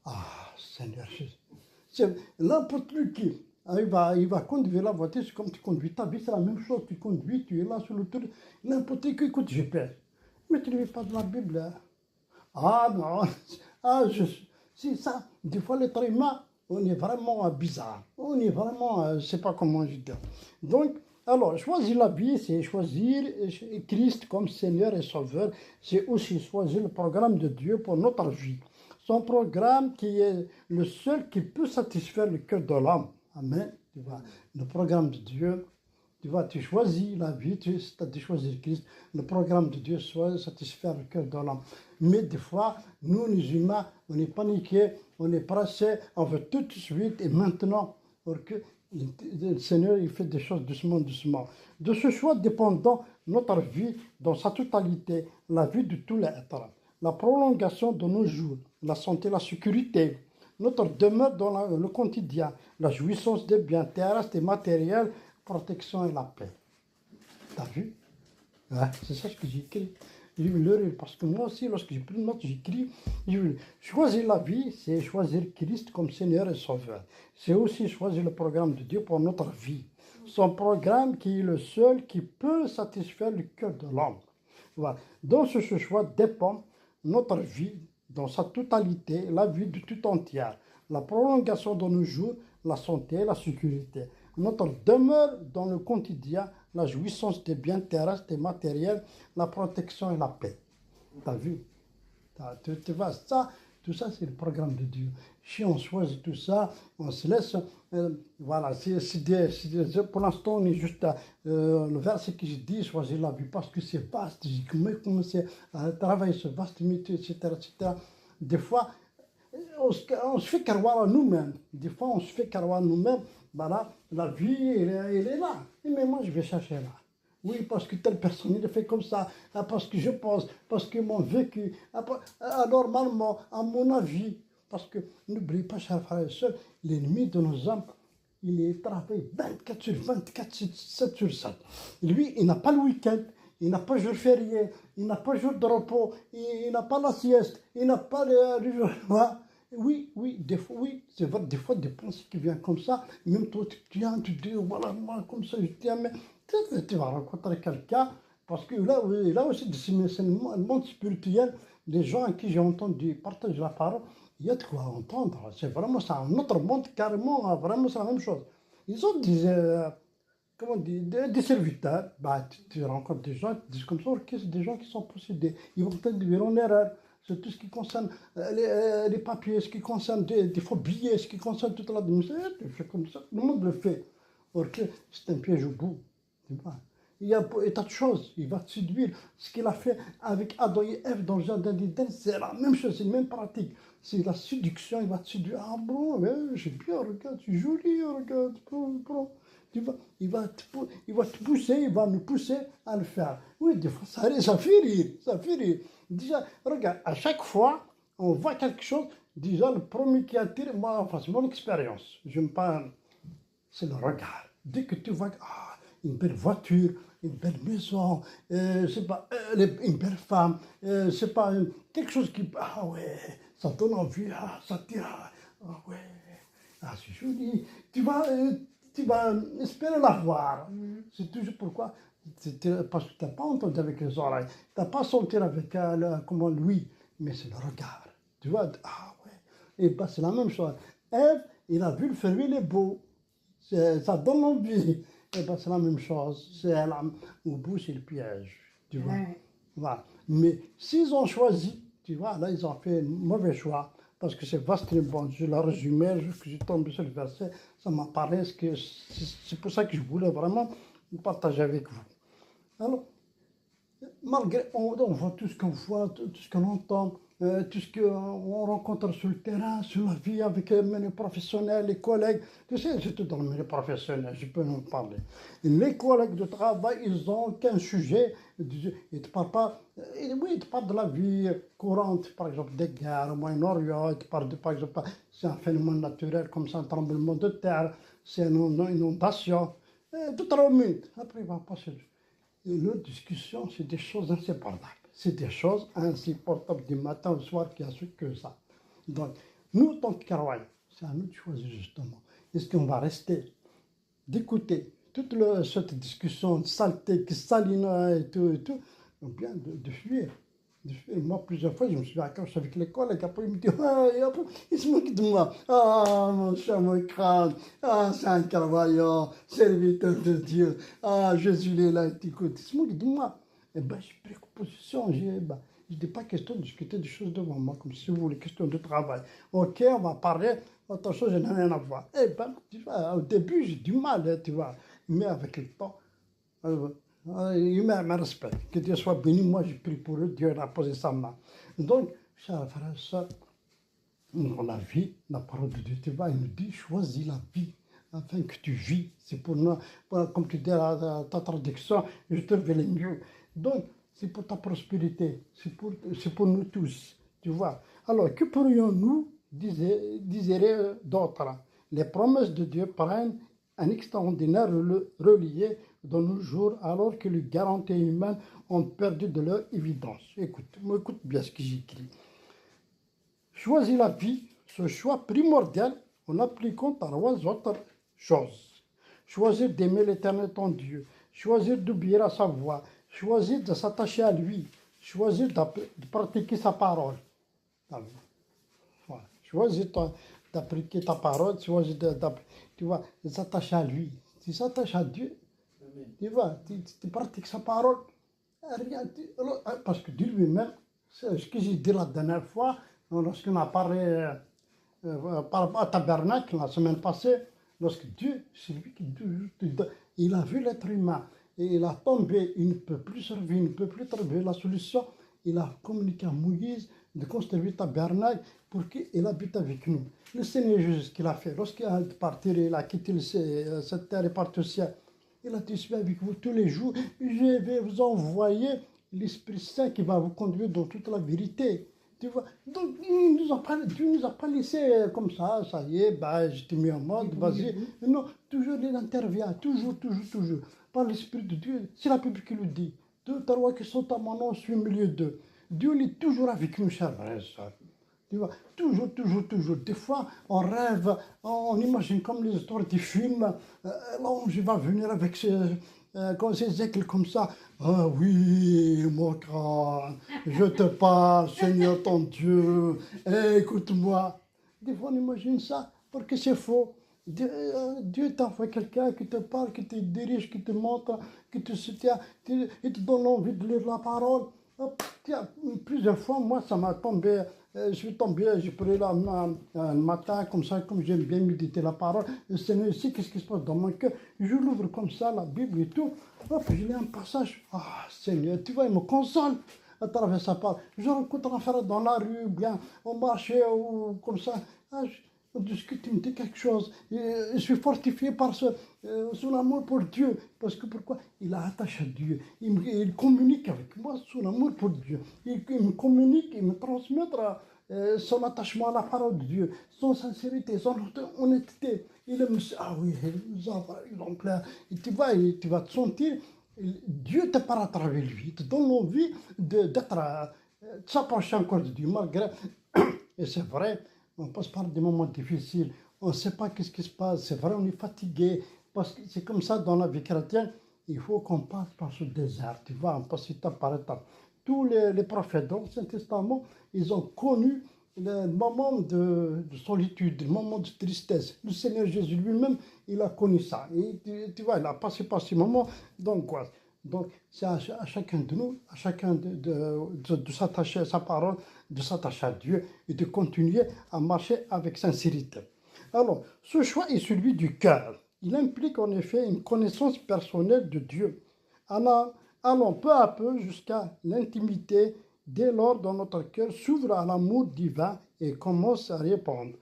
A: Ah, Seigneur Jésus. N'importe qui, il va conduire la voiture, c'est comme tu conduis ta vie, c'est la même chose, tu conduis, tu es là sur le tour, n'importe qui écoute GPS. Mais tu ne lis pas de la Bible. Hein. Ah non, c'est ça, des fois l'être humain, on est vraiment bizarre, on est vraiment, je ne sais pas comment je dis. Donc, alors, choisir la vie, c'est choisir Christ comme Seigneur et Sauveur, c'est aussi choisir le programme de Dieu pour notre vie. Son programme qui est le seul qui peut satisfaire le cœur de l'homme. Amen. Tu vois, le programme de Dieu, tu vois, tu choisis la vie, tu as choisi Christ. Le programme de Dieu soit satisfaire le cœur de l'homme. Mais des fois, nous, les humains, on est paniqués, on est pressés, on veut tout de suite et maintenant. Pour que le Seigneur, il fait des choses doucement, doucement. De ce choix dépendant notre vie dans sa totalité, la vie de tous les êtres, la prolongation de nos jours, la santé, la sécurité, notre demeure dans le quotidien, la jouissance des biens terrestres et matériels, protection et la paix. T'as vu? Ouais, c'est ça ce que j'ai écrit. J'ai vu le rire, parce que moi aussi, lorsque j'ai pris une note, j'écris, j'ai vu, choisir la vie, c'est choisir Christ comme Seigneur et Sauveur. C'est aussi choisir le programme de Dieu pour notre vie. Son programme qui est le seul qui peut satisfaire le cœur de l'homme. Voilà. Dans ce choix dépend notre vie dans sa totalité, la vie de tout entière, la prolongation de nos jours, la santé et la sécurité. Notre demeure dans le quotidien, la jouissance des biens terrestres et matériels, la protection et la paix. Tu as vu? Tu vois, ça, tout ça, c'est le programme de Dieu. Si on choisit tout ça, on se laisse. Voilà, pour l'instant, on est juste le verset que je dis, choisir la vie, parce que c'est vaste. J'ai commencé à travailler ce vaste métier, etc., etc. Des fois, on se fait croire à nous-mêmes. Des fois, on se fait croire à nous-mêmes. Voilà, la vie, elle est là. Mais moi, je vais chercher là. Oui, parce que telle personne, il fait comme ça. Parce que je pense, parce que mon vécu. Normalement, à mon avis. Parce que n'oubliez pas, chers frères et sœurs, l'ennemi de nos âmes, il est travaillé 24 sur 24, 7 sur 7. Lui, il n'a pas le week-end. Il n'a pas de jour férié, il n'a pas de jour de repos, il n'a pas la sieste, il n'a pas le jour. Oui, c'est vrai, des fois, des pensées qui viennent comme ça, même toi, tu viens, tu dis, voilà, moi, comme ça, je dis, mais tu vas rencontrer quelqu'un, Parce que là aussi, c'est le monde spirituel, les gens à qui j'ai entendu partager la parole, il y a de quoi entendre. C'est vraiment ça, un autre monde carrément, vraiment c'est la même chose. Ils ont comment on dit, des serviteurs. Bah, tu rencontres des gens qui disent comme ça, ok, c'est des gens qui sont possédés. Ils vont peut-être dire en erreur. C'est tout ce qui concerne les papiers, ce qui concerne des faux billets, ce qui concerne toute l'administration. Tu fais comme ça, le monde le fait. Ok, c'est un piège au bout. Tu vois. Il y a un tas de choses. Il va te séduire. Ce qu'il a fait avec Adam et Ève dans le jardin d'Éden, c'est la même chose, c'est la même pratique. C'est la séduction. Il va te séduire. Ah bon, ouais, j'ai bien, regarde, c'est joli, regarde. Bon. Il va te pousser, il va nous pousser à le faire. Oui, des fois, ça fait rire, ça fait rire. Déjà, regarde, à chaque fois, on voit quelque chose, déjà, le premier qui attire, moi, enfin, c'est mon expérience. Je me parle, c'est le regard. Dès que tu vois une belle voiture, une belle maison, c'est pas, une belle femme, c'est pas quelque chose qui, ah ouais, ça donne envie, ça tire, ah ouais, c'est joli. Tu vas espérer la voir. C'est toujours pourquoi, parce que tu n'as pas entendu avec les oreilles, tu n'as pas senti avec comment lui, mais c'est le regard. Tu vois, ah ouais, et ben c'est la même chose. Ève, il a vu le fruit, il est beau. Ça donne envie. Et ben c'est la même chose. Au bout, c'est le piège. Tu vois.
B: Ouais.
A: Voilà. Mais s'ils ont choisi, tu vois, là, ils ont fait un mauvais choix. Parce que c'est vaste et bon. Je l'ai résumé, je suis tombé sur le verset. Ça m'a parlé. C'est pour ça que je voulais vraiment partager avec vous. Alors, malgré, on voit tout ce qu'on voit, tout ce qu'on entend, tout ce qu'on rencontre sur le terrain, sur la vie avec les professionnels, les collègues. Tu sais, surtout dans le milieu professionnel, je peux en parler. Les collègues de travail, ils ont qu'un sujet. Ils ne te parlent pas. Oui, ils te parlent de la vie courante, par exemple des guerres au Moyen-Orient. Ils te parlent par exemple, c'est un phénomène naturel comme ça, un tremblement de terre, c'est une inondation. Tout à l'heure, après, il va passer. Et nos discussions, c'est des choses insupportables. C'est des choses insupportables du matin au soir qui a su que ça. Donc, nous, en tant que Karouaï, c'est à nous de choisir justement. Est-ce qu'on va rester, d'écouter toute cette discussion de saleté qui saline et tout, ou bien de fuir. Moi, plusieurs fois, je me suis accroché avec les collègues. Après, ils me disent, et après, ils se moquent de moi. Ah, mon cher crâne. Ah, c'est un carvaillant, serviteur de Dieu. Ah, Jésus est là, écoute. Ils se moquent de moi. Eh bien, j'ai pris position. Je n'étais pas question de discuter des choses devant moi, comme si vous voulez, question de travail. Ok, on va parler. Autre chose, je n'ai rien à voir. Eh bien, tu vois, au début, j'ai du mal, tu vois. Mais avec le temps, il me respecte. Que Dieu soit béni. Moi, j'ai pris pour eux. Dieu a posé sa main. Donc, chers frères et sœurs, dans la vie, la parole de Dieu, tu vois, il nous dit, choisis la vie afin que tu vis. C'est pour nous, comme tu dis ta traduction, je te révèle mieux. Donc, c'est pour ta prospérité. C'est pour nous tous. Tu vois. Alors, que pourrions-nous dire d'autres? Les promesses de Dieu prennent un extraordinaire relié de nos jours, alors que les garanties humaines ont perdu de leur évidence. Écoute bien ce que j'écris. Choisis la vie, ce choix primordial en appliquant trois autres choses. Choisir d'aimer l'Éternel ton Dieu, choisir d'obéir à sa voix, choisir de s'attacher à lui, choisir de pratiquer sa parole. Voilà. Choisir d'appliquer ta parole, choisir de s'attacher à lui. Tu s'attaches à Dieu, tu vois, tu pratiques sa parole. Parce que Dieu lui-même, c'est ce que j'ai dit la dernière fois, lorsqu'on a parlé par rapport à Tabernacle la semaine passée, lorsque Dieu, c'est lui qui il a vu l'être humain et il a tombé, il ne peut plus servir, il ne peut plus trouver la solution. Il a communiqué à Moïse de construire le tabernacle pour qu'il habite avec nous. Le Seigneur Jésus, ce qu'il a fait, lorsqu'il a parti, il a quitté cette terre et parti au ciel. Il a dit, je suis avec vous tous les jours, je vais vous envoyer l'Esprit Saint qui va vous conduire dans toute la vérité. Tu vois, donc Dieu ne nous a pas laissé comme ça y est, je t'ai mis en mode, vas-y. Non, toujours il intervient, toujours. Par l'Esprit de Dieu, c'est la Bible qui le dit. Deux, trois qui sont à mon nom, je suis au milieu d'eux. Dieu il est toujours avec nous, chers frères et sœurs. Tu vois, toujours. Des fois, on rêve, on imagine comme les histoires des films. L'ange va venir avec quand c'est Zékel comme ça, ah oui, mon crâne, je te parle, Seigneur ton Dieu, écoute-moi. Des fois, on imagine ça, parce que c'est faux. Dieu t'envoie quelqu'un qui te parle, qui te dirige, qui te montre, qui te soutient, il te donne envie de lire la parole. Hop, tiens, plusieurs fois, moi, ça m'a tombé, je suis tombé, j'ai pris là un matin, comme ça, comme j'aime bien méditer la parole. Le Seigneur ici, qu'est-ce qui se passe dans mon cœur? Je l'ouvre comme ça, la Bible et tout. Hop, je lis un passage. Ah, Seigneur, tu vois, il me console à travers sa parole. Je rencontre un frère dans la rue, bien, au marché, ou comme ça. Ah, on discute, il me dit quelque chose. Je suis fortifié par son amour pour Dieu. Parce que pourquoi? Il a attaché à Dieu. Il communique avec moi son amour pour Dieu. Il me communique, il me transmet son attachement à la parole de Dieu, son sincérité, son honnêteté. Il me dit, ah oui, exemplaire. Et tu vas te sentir, Dieu te parle à travers lui. Il te donne l'envie de s'approcher encore de Dieu, malgré. Et c'est vrai. On passe par des moments difficiles, on ne sait pas qu'est-ce qui se passe, c'est vrai, on est fatigué, parce que c'est comme ça dans la vie chrétienne, il faut qu'on passe par ce désert, tu vois, on passe étape par étape. Tous les prophètes dans l'Ancien Testament, ils ont connu le moment de solitude, le moment de tristesse. Le Seigneur Jésus lui-même, il a connu ça. Et tu vois, il a passé par ces moments d'angoisse. Donc, c'est à chacun de nous, à chacun de s'attacher à sa parole, de s'attacher à Dieu et de continuer à marcher avec sincérité. Alors, ce choix est celui du cœur. Il implique en effet une connaissance personnelle de Dieu. Allons peu à peu jusqu'à l'intimité, dès lors dont notre cœur s'ouvre à l'amour divin et commence à répondre.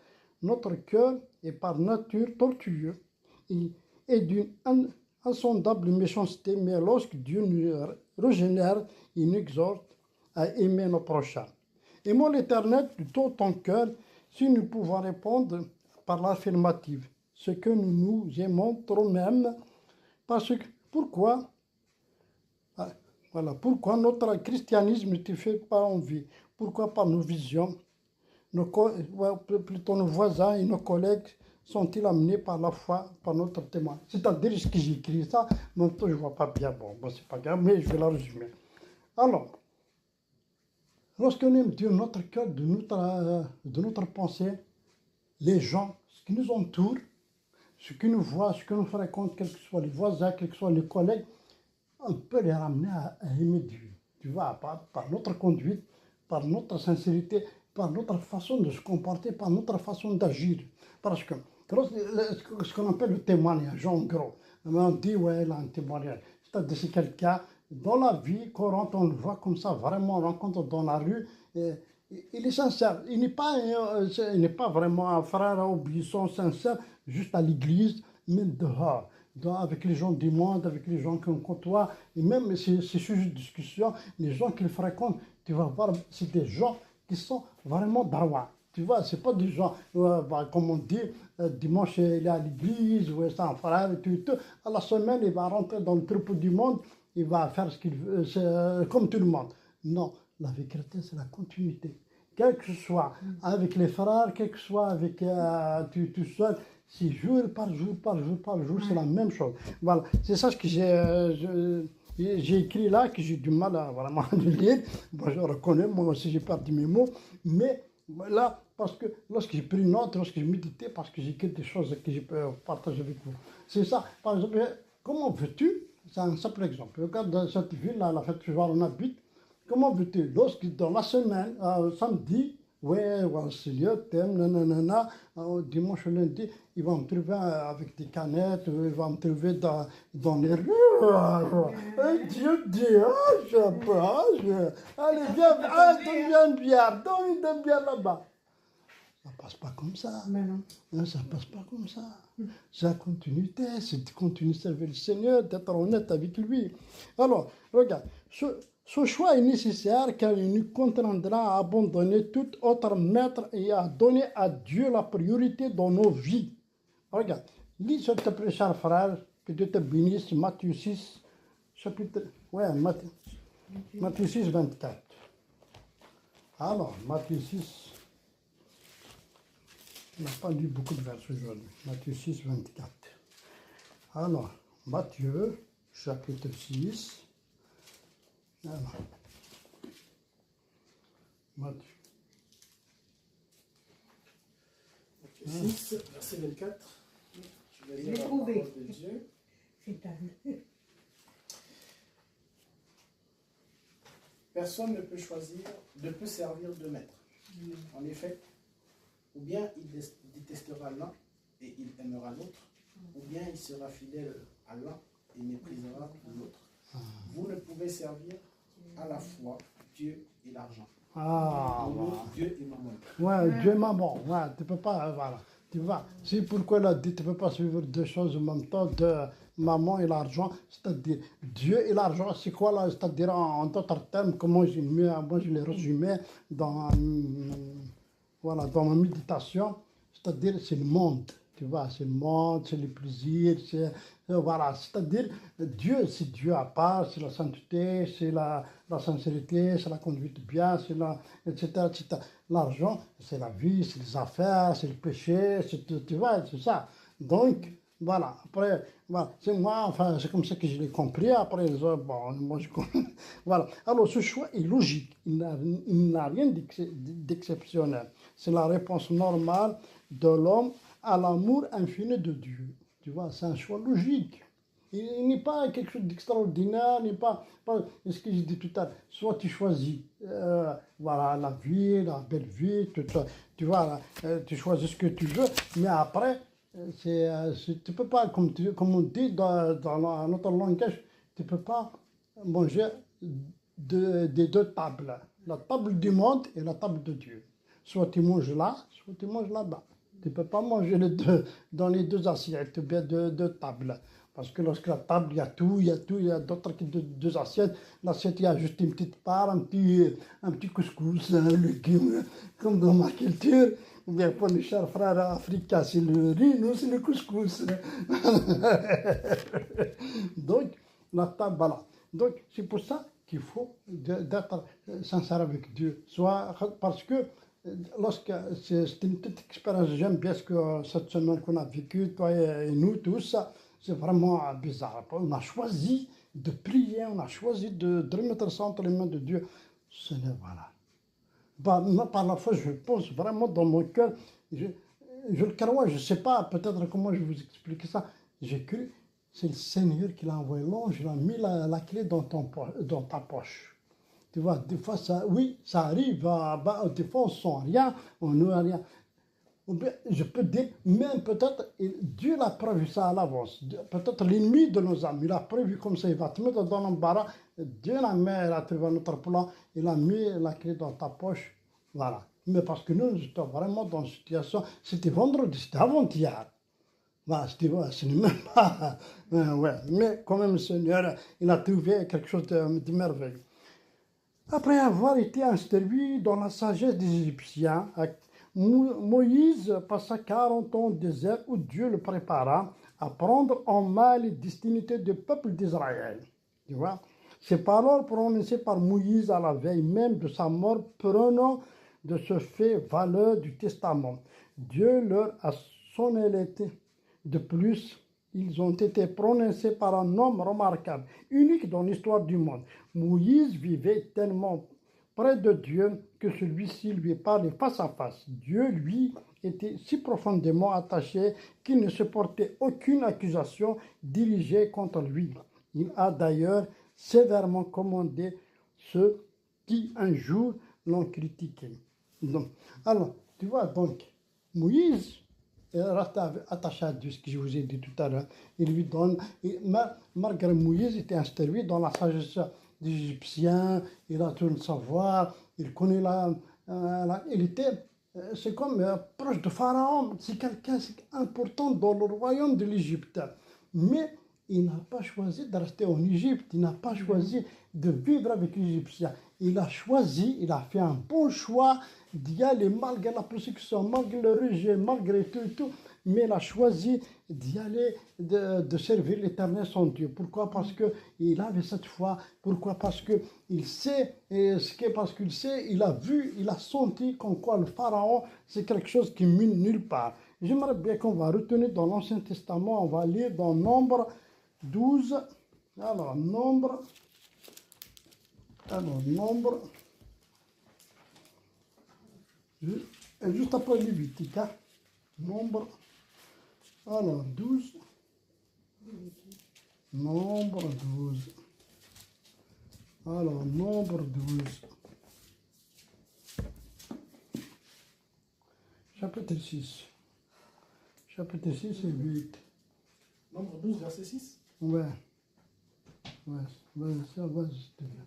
A: Notre cœur est par nature tortueux et d'une insondable méchanceté, mais lorsque Dieu nous régénère, il nous exhorte à aimer nos prochains. Aimons l'Éternel de tout ton cœur, si nous pouvons répondre par l'affirmative, ce que nous nous aimons trop même, parce que pourquoi notre christianisme ne te fait pas envie? Pourquoi par nos visions, plutôt nos voisins et nos collègues sont-ils amenés par la foi, par notre témoin? C'est-à-dire ce que j'ai écrit ça, mais je ne vois pas bien, bon c'est pas grave, mais je vais la résumer. Alors, lorsqu'on aime Dieu, notre cœur, de notre pensée, les gens, ce qui nous entoure, ce qui nous voit, ce que nous fréquente, quels que soient les voisins, quels que soient les collègues, on peut les ramener à aimer Dieu. Tu vois, par notre conduite, par notre sincérité, par notre façon de se comporter, par notre façon d'agir. Parce que ce qu'on appelle le témoignage, en gros, on dit, ouais, là, un témoignage. C'est-à-dire, c'est quelqu'un, dans la vie courante, on le voit comme ça, vraiment, on rencontre dans la rue, il est sincère. Il n'est pas vraiment un frère obéissant, sincère, juste à l'église, même dehors. Avec les gens du monde, avec les gens qu'on côtoie, et même ces sujets de discussion, les gens qu'ils fréquentent, tu vas voir, c'est des gens qui sont vraiment droits. Tu vois, c'est pas des gens, comme on dit, dimanche il est à l'église, ou c'est un frère, et tout. À la semaine, il va rentrer dans le troupeau du monde, il va faire ce qu'il veut, comme tout le monde. Non, la vie chrétienne, c'est la continuité. Quel que ce soit avec les frères, quel que ce soit avec tout seul, c'est jour par jour, c'est la même chose. Voilà, c'est ça ce que j'ai écrit là, que j'ai du mal à vraiment le lire. Bon, je reconnais, moi aussi j'ai perdu mes mots, mais là, parce que lorsque j'ai pris note, lorsque j'ai médité, parce que j'ai écrit des choses que je peux partager avec vous. C'est ça, par exemple, comment veux-tu, c'est un simple exemple, regarde dans cette ville, là, la fête que on habite, comment veux-tu, lorsque dans la semaine, samedi, ouais, le Seigneur t'aime, nanana, dimanche, lundi, il va me trouver avec des canettes, il va me trouver dans les rues. Et Dieu dit, allez, viens, donne une bière là-bas. Ça ne passe pas comme ça.
B: Mais non.
A: Ça ne passe pas comme ça. C'est la continuité, c'est de continuer à servir le Seigneur, d'être honnête avec lui. Alors, regarde, ce choix est nécessaire car il nous contraindra à abandonner tout autre maître et à donner à Dieu la priorité dans nos vies. Regarde, lis s'il te plaît, cher frère, que Dieu te bénisse, Matthieu 6, Matthieu 6, 24. Alors, Matthieu 6, on n'a pas lu beaucoup de versets aujourd'hui. Matthieu 6, 24. Alors, Matthieu chapitre 6. Voilà. Matthieu.
E: 6, verset 24. Je vais
B: Je
E: lire
B: l'ai
E: la
B: trouvé.
E: parole de Dieu.
B: C'est un...
E: Personne ne peut servir deux maîtres. En effet, ou bien il détestera l'un et il aimera l'autre, ou bien il sera fidèle à l'un et méprisera l'autre. Vous ne pouvez servir à la fois Dieu et l'argent.
A: Ah,
E: Ou
A: voilà.
E: Dieu et maman.
A: Ouais, Dieu maman, ouais, tu peux pas, voilà. Tu vois, c'est pourquoi il a dit, tu peux pas suivre deux choses en même temps, de maman et l'argent, c'est-à-dire Dieu et l'argent, c'est quoi là, c'est-à-dire en d'autres termes, comment moi je l'ai résumé dans, voilà, dans ma méditation, c'est-à-dire c'est le monde, tu vois, c'est le monde, c'est les plaisirs, voilà, c'est-à-dire Dieu, c'est Dieu à part, c'est la sainteté, c'est la sincérité, c'est la conduite bien, c'est etc., etc. L'argent, c'est la vie, c'est les affaires, c'est le péché, tu vois, c'est ça. Donc, voilà, après, voilà, c'est moi, enfin, c'est comme ça que je l'ai compris, après, bon, moi je voilà. Alors, ce choix est logique, il n'a rien d'exceptionnel. C'est la réponse normale de l'homme à l'amour infini de Dieu. Tu vois, c'est un choix logique. Il n'est pas quelque chose d'extraordinaire, il n'est pas ce que j'ai dit tout à l'heure. Soit tu choisis voilà, la vie, la belle vie, tu vois, tu choisis ce que tu veux, mais après, tu ne peux pas, comme on dit dans notre langage, tu ne peux pas manger des deux tables. La table du monde et la table de Dieu. Soit tu manges là, soit tu manges là-bas. Tu ne peux pas manger les deux, dans les deux assiettes, ou bien deux tables. Parce que lorsque la table, il y a tout, il y a d'autres que deux assiettes. L'assiette, il y a juste une petite part, un petit couscous, un légume, comme dans ma culture. Ou bien pour les chers frères africains, c'est le riz, nous, c'est le couscous. Donc, la table, voilà. Donc, c'est pour ça qu'il faut d'être sincère avec Dieu. Soit parce que c'est une petite expérience, j'aime bien ce que cette semaine qu'on a vécue, toi et nous tous, c'est vraiment bizarre. On a choisi de prier, on a choisi de remettre ça entre les mains de Dieu. Ce n'est voilà. Moi, par la foi, je pense vraiment dans mon cœur, je le crois, je ne sais pas peut-être comment je vais vous expliquer ça. J'ai cru, c'est le Seigneur qui l'a envoyé l'ange, il a mis la clé dans ta poche. Tu vois, des fois, oui, ça arrive, des fois on sent rien, on n'a rien. Je peux dire, même peut-être, Dieu l'a prévu ça à l'avance. Peut-être l'ennemi de nos âmes, il a prévu comme ça, il va te mettre dans l'embarras. Dieu l'a mis, il a trouvé notre plan, il a mis la clé dans ta poche. Voilà. Mais parce que nous étions vraiment dans une situation, c'était vendredi, c'était avant-hier. Voilà, ce n'est même pas. Ouais. Mais quand même, le Seigneur, il a trouvé quelque chose de merveilleux. Après avoir été instruit dans la sagesse des Égyptiens, Moïse passa 40 ans au désert où Dieu le prépara à prendre en main les destinées du peuple d'Israël. Tu vois, ces paroles prononcées par Moïse à la veille même de sa mort prenant de ce fait valeur du testament. Dieu leur a sonné l'été. De plus, ils ont été prononcés par un homme remarquable, unique dans l'histoire du monde. Moïse vivait tellement près de Dieu que celui-ci lui parlait face à face. Dieu, lui, était si profondément attaché qu'il ne supportait aucune accusation dirigée contre lui. Il a d'ailleurs sévèrement commandé ceux qui un jour l'ont critiqué. Donc, alors, tu vois, donc, Moïse reste attaché à Dieu, ce que je vous ai dit tout à l'heure. Il lui donne, malgré Moïse était instruit dans la sagesse des Égyptiens, il a tout le savoir, il connaît il était, c'est comme proche de Pharaon, c'est quelqu'un important dans le royaume de l'Égypte. Mais il n'a pas choisi de rester en Égypte, il n'a pas choisi de vivre avec les Égyptiens. Il a choisi, il a fait un bon choix d'y aller malgré la persécution, malgré le rejet, malgré tout, mais il a choisi d'y aller, de servir l'Éternel son Dieu. Pourquoi? Parce qu'il avait cette foi. Pourquoi? Parce qu'il sait, parce qu'il sait, il a vu, il a senti comme quoi le Pharaon, c'est quelque chose qui mène nulle part. J'aimerais bien qu'on va retenir dans l'Ancien Testament, on va lire dans Nombre 12, Alors, nombre. Alors, nombre. Juste après Lévitique. Hein? Nombre. Alors, 12. Nombre 12. Alors, nombre 12. Chapitre 6. Chapitre 6 et 8.
E: Nombre 12, verset 6.
A: Ouais. Ouais, ça va, je te dis.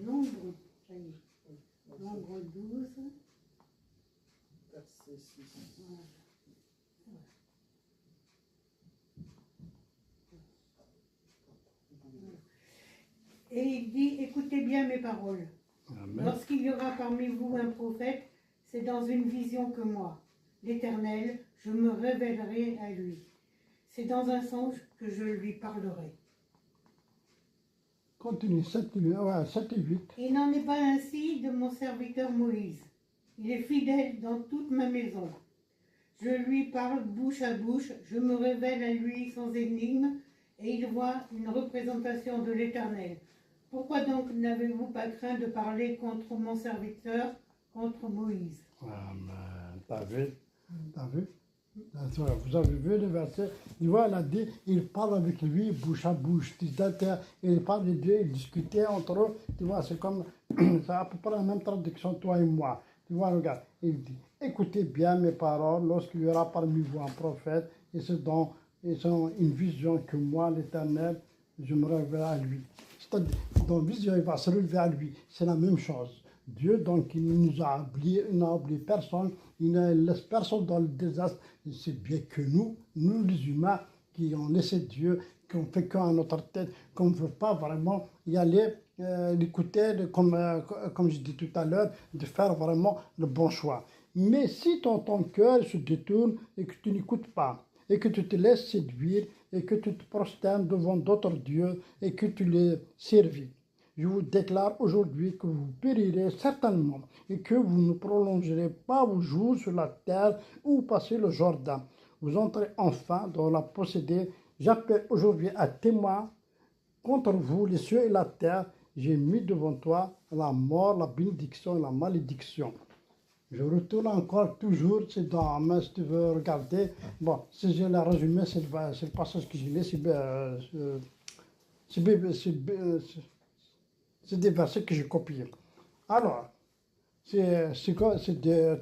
B: Nombre, ça y est. Nombre 12.
E: Verset 6.
B: Et il dit, écoutez bien mes paroles.
A: Amen.
B: Lorsqu'il y aura parmi vous un prophète, c'est dans une vision que moi, l'Éternel, je me révélerai à lui. C'est dans un songe que je lui parlerai.
A: Continue, 7 et 8.
B: Il n'en est pas ainsi de mon serviteur Moïse. Il est fidèle dans toute ma maison. Je lui parle bouche à bouche, je me révèle à lui sans énigme, et il voit une représentation de l'Éternel. Pourquoi donc n'avez-vous pas craint de parler contre mon serviteur, contre Moïse?
A: Amen. T'as vu? T'as vu? Vous avez vu le verset? Tu vois, elle a dit, il parle avec lui bouche à bouche. Il parle de Dieu, ils discutaient entre eux. Tu vois, c'est comme, c'est à peu près la même traduction, toi et moi. Tu vois, regarde, il dit, écoutez bien mes paroles lorsqu'il y aura parmi vous un prophète, et c'est dans une vision que moi, l'Éternel, je me révélerai à lui. C'est-à-dire, dans la vision, il va se relever à lui. C'est la même chose. Dieu, donc, il nous a oublié, il n'a oublié personne, il ne laisse personne dans le désastre. C'est bien que nous les humains, qui ont laissé Dieu, qui ont fait qu'à notre tête, qu'on ne veut pas vraiment y aller, l'écouter, comme je dis tout à l'heure, de faire vraiment le bon choix. Mais si ton cœur se détourne et que tu n'écoutes pas, et que tu te laisses séduire, et que tu te prosternes devant d'autres dieux, et que tu les servis, je vous déclare aujourd'hui que vous périrez certainement et que vous ne prolongerez pas vos jours sur la terre ou passer le Jourdain. Vous entrez enfin dans la possédée. J'appelle aujourd'hui à témoin contre vous les cieux et la terre. J'ai mis devant toi la mort, la bénédiction et la malédiction. Je retourne encore toujours, c'est dans main si tu veux regarder. Bon, si je l'ai résumé, c'est le passage que j'ai lu, c'est des versets que j'ai copiés. Alors,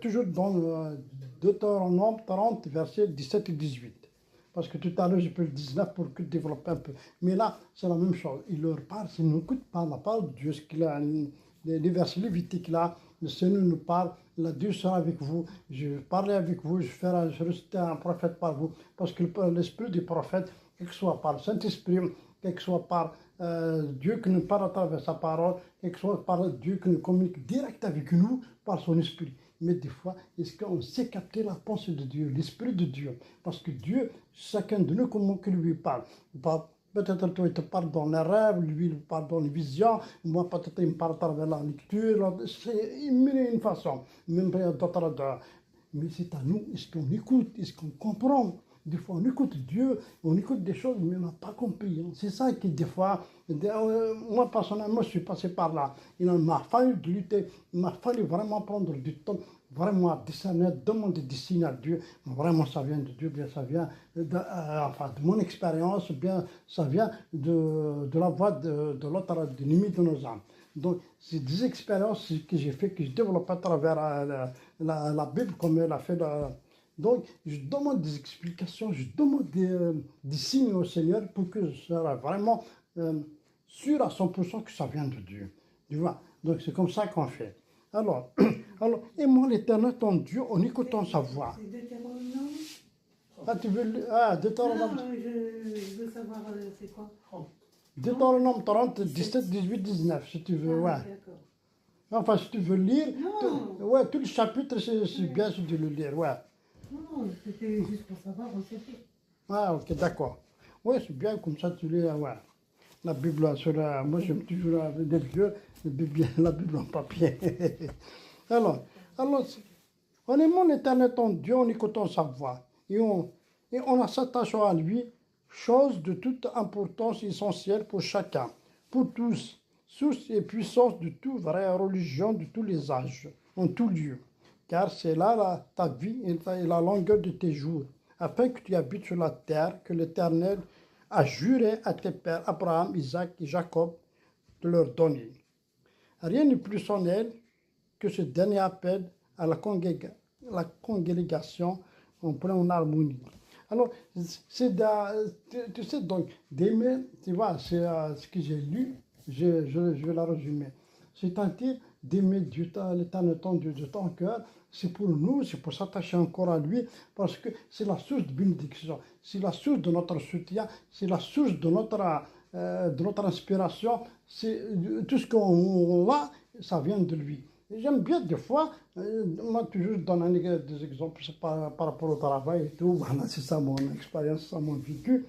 A: toujours dans Deutéronome 30, versets 17 et 18. Parce que tout à l'heure, j'ai pris le 19 pour développer un peu. Mais là, c'est la même chose. Il leur parle, s'ils n'écoutent pas la parole de Dieu, ce qu'il a, les versets lévitiques là, le Seigneur nous parle, la Dieu sera avec vous, je vais parler avec vous, je resterai un prophète par vous. Parce que l'esprit du prophète, quel que soit par le Saint-Esprit, quel que soit par Dieu qui nous parle à travers sa parole, quel que soit par Dieu qui nous communique direct avec nous par son esprit. Mais des fois, est-ce qu'on sait capter la pensée de Dieu, l'esprit de Dieu? Parce que Dieu, chacun de nous, comment qu'il lui parle. Peut-être toi, il te parle dans les rêves, lui, il parle dans les visions, moi, peut-être, il me parle à travers la lecture. C'est une façon. Même d'autres. Mais c'est à nous, est-ce qu'on écoute, est-ce qu'on comprend? Des fois, on écoute Dieu, on écoute des choses, mais on n'a pas compris. C'est ça qui, des fois, moi, personnellement, je suis passé par là. Il m'a fallu lutter, il m'a fallu vraiment prendre du temps, vraiment discerner, demander des signes à Dieu. Vraiment, ça vient de Dieu, bien ça vient de mon expérience, bien ça vient de la voix de l'autre, de l'ennemi de nos âmes. Donc, c'est des expériences que j'ai fait, que je développe à travers la Bible, comme elle a fait. Donc, je demande des explications, je demande des signes au Seigneur pour que je sois vraiment sûr à 100% que ça vient de Dieu. Tu vois? Donc, c'est comme ça qu'on fait. Alors, aimons l'Éternel ton Dieu en écoutant sa voix.
B: C'est Deutéronome.
A: Ah, tu veux... Deutéronome...
B: Non, je veux savoir c'est quoi.
A: Deutéronome 30, 17, 18, 19, si tu veux, ouais.
B: D'accord.
A: Enfin, si tu veux lire,
B: Non.
A: ouais, tout le chapitre, c'est bien si tu le lire, ouais.
B: Non, c'était juste pour savoir où c'était.
A: Ah, ok, d'accord. Oui, c'est bien, comme ça tu lis, ouais. La Bible, moi j'aime toujours des vieux, la Bible en papier. alors, on aimant l'Éternel ton Dieu en écoutant sa voix. Et en s'attachant à lui, chose de toute importance essentielle pour chacun, pour tous, source et puissance de toute vraie religion de tous les âges, en tout lieu. Car c'est là ta vie et la longueur de tes jours, afin que tu habites sur la terre que l'Éternel a juré à tes pères Abraham, Isaac et Jacob de leur donner. Rien n'est plus solennel que ce dernier appel à la congrégation en pleine harmonie. Alors, tu sais, donc, d'aimer, tu vois, c'est ce que j'ai lu, je vais la résumer. C'est-à-dire d'aimer Dieu, l'éternel ton Dieu de ton cœur, c'est pour nous, c'est pour s'attacher encore à lui, parce que c'est la source de bénédiction, c'est la source de notre soutien, c'est la source de notre inspiration, c'est tout ce qu'on a, ça vient de lui. J'aime bien des fois, moi toujours je donne des exemples par rapport au travail et tout, voilà, c'est ça mon expérience, ça mon vécu.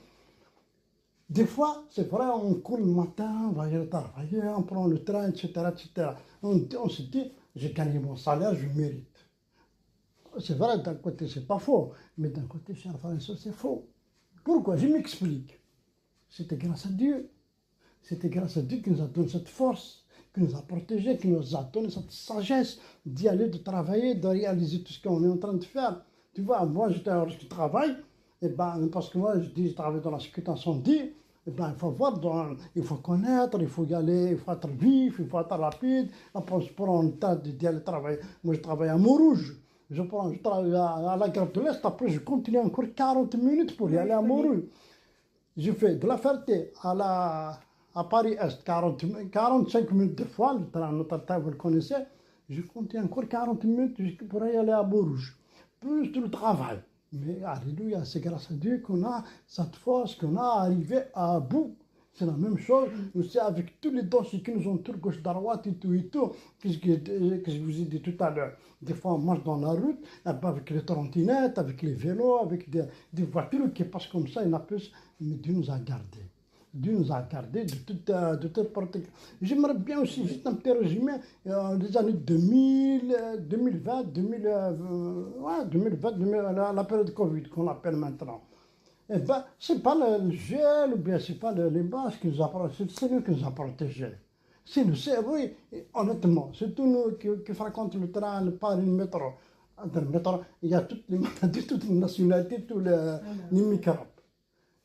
A: Des fois, c'est vrai, on court le matin, on va aller travailler, on prend le train, etc. etc. On se dit, j'ai gagné mon salaire, je le mérite. C'est vrai, d'un côté, c'est pas faux, mais d'un côté, cher frère et sœur, c'est faux. Pourquoi? Je m'explique. C'était grâce à Dieu. C'était grâce à Dieu qui nous a donné cette force, qui nous a protégés, qui nous a donné cette sagesse d'y aller, de travailler, de réaliser tout ce qu'on est en train de faire. Tu vois, moi, j'étais en risque de travail, et ben, parce que moi, je travaille dans la sécurité incendie, et ben, il faut voir, il faut connaître, il faut y aller, il faut être vif, il faut être rapide. Après, je prends le temps d'y aller travailler. Moi, je travaille à Montrouge. Je travaille à la gare de l'Est, après, je continue encore 40 minutes pour y aller à Montrouge. Je fais de la Ferté à Paris-Est, 45 minutes de fois, notre temps, vous le connaissez. Je continue encore 40 minutes pour y aller à Montrouge. Plus tout le travail. Mais alléluia, c'est grâce à Dieu qu'on a cette force, qu'on a arrivé à bout. C'est la même chose aussi avec tous les dangers qui nous entourent, gauche, droite et tout, que je vous ai dit tout à l'heure. Des fois, on marche dans la route, avec les trottinettes, avec les vélos, avec des voitures qui passent comme ça, il y en a plus. Mais Dieu nous a gardés. Dieu nous a gardés de toute protection. J'aimerais bien aussi, juste un petit résumé, les années 2000, 2020, 2020, la période Covid qu'on appelle maintenant. Eh ben, c'est pas le gel, ou bien c'est pas les masques qui nous a protégés, c'est le Seigneur qui nous a protégés. C'est nous, oui, honnêtement, c'est tous nous qui fréquentons le train, le pas le métro. Dans le métro, il y a toutes les nationalités, tous les microbes.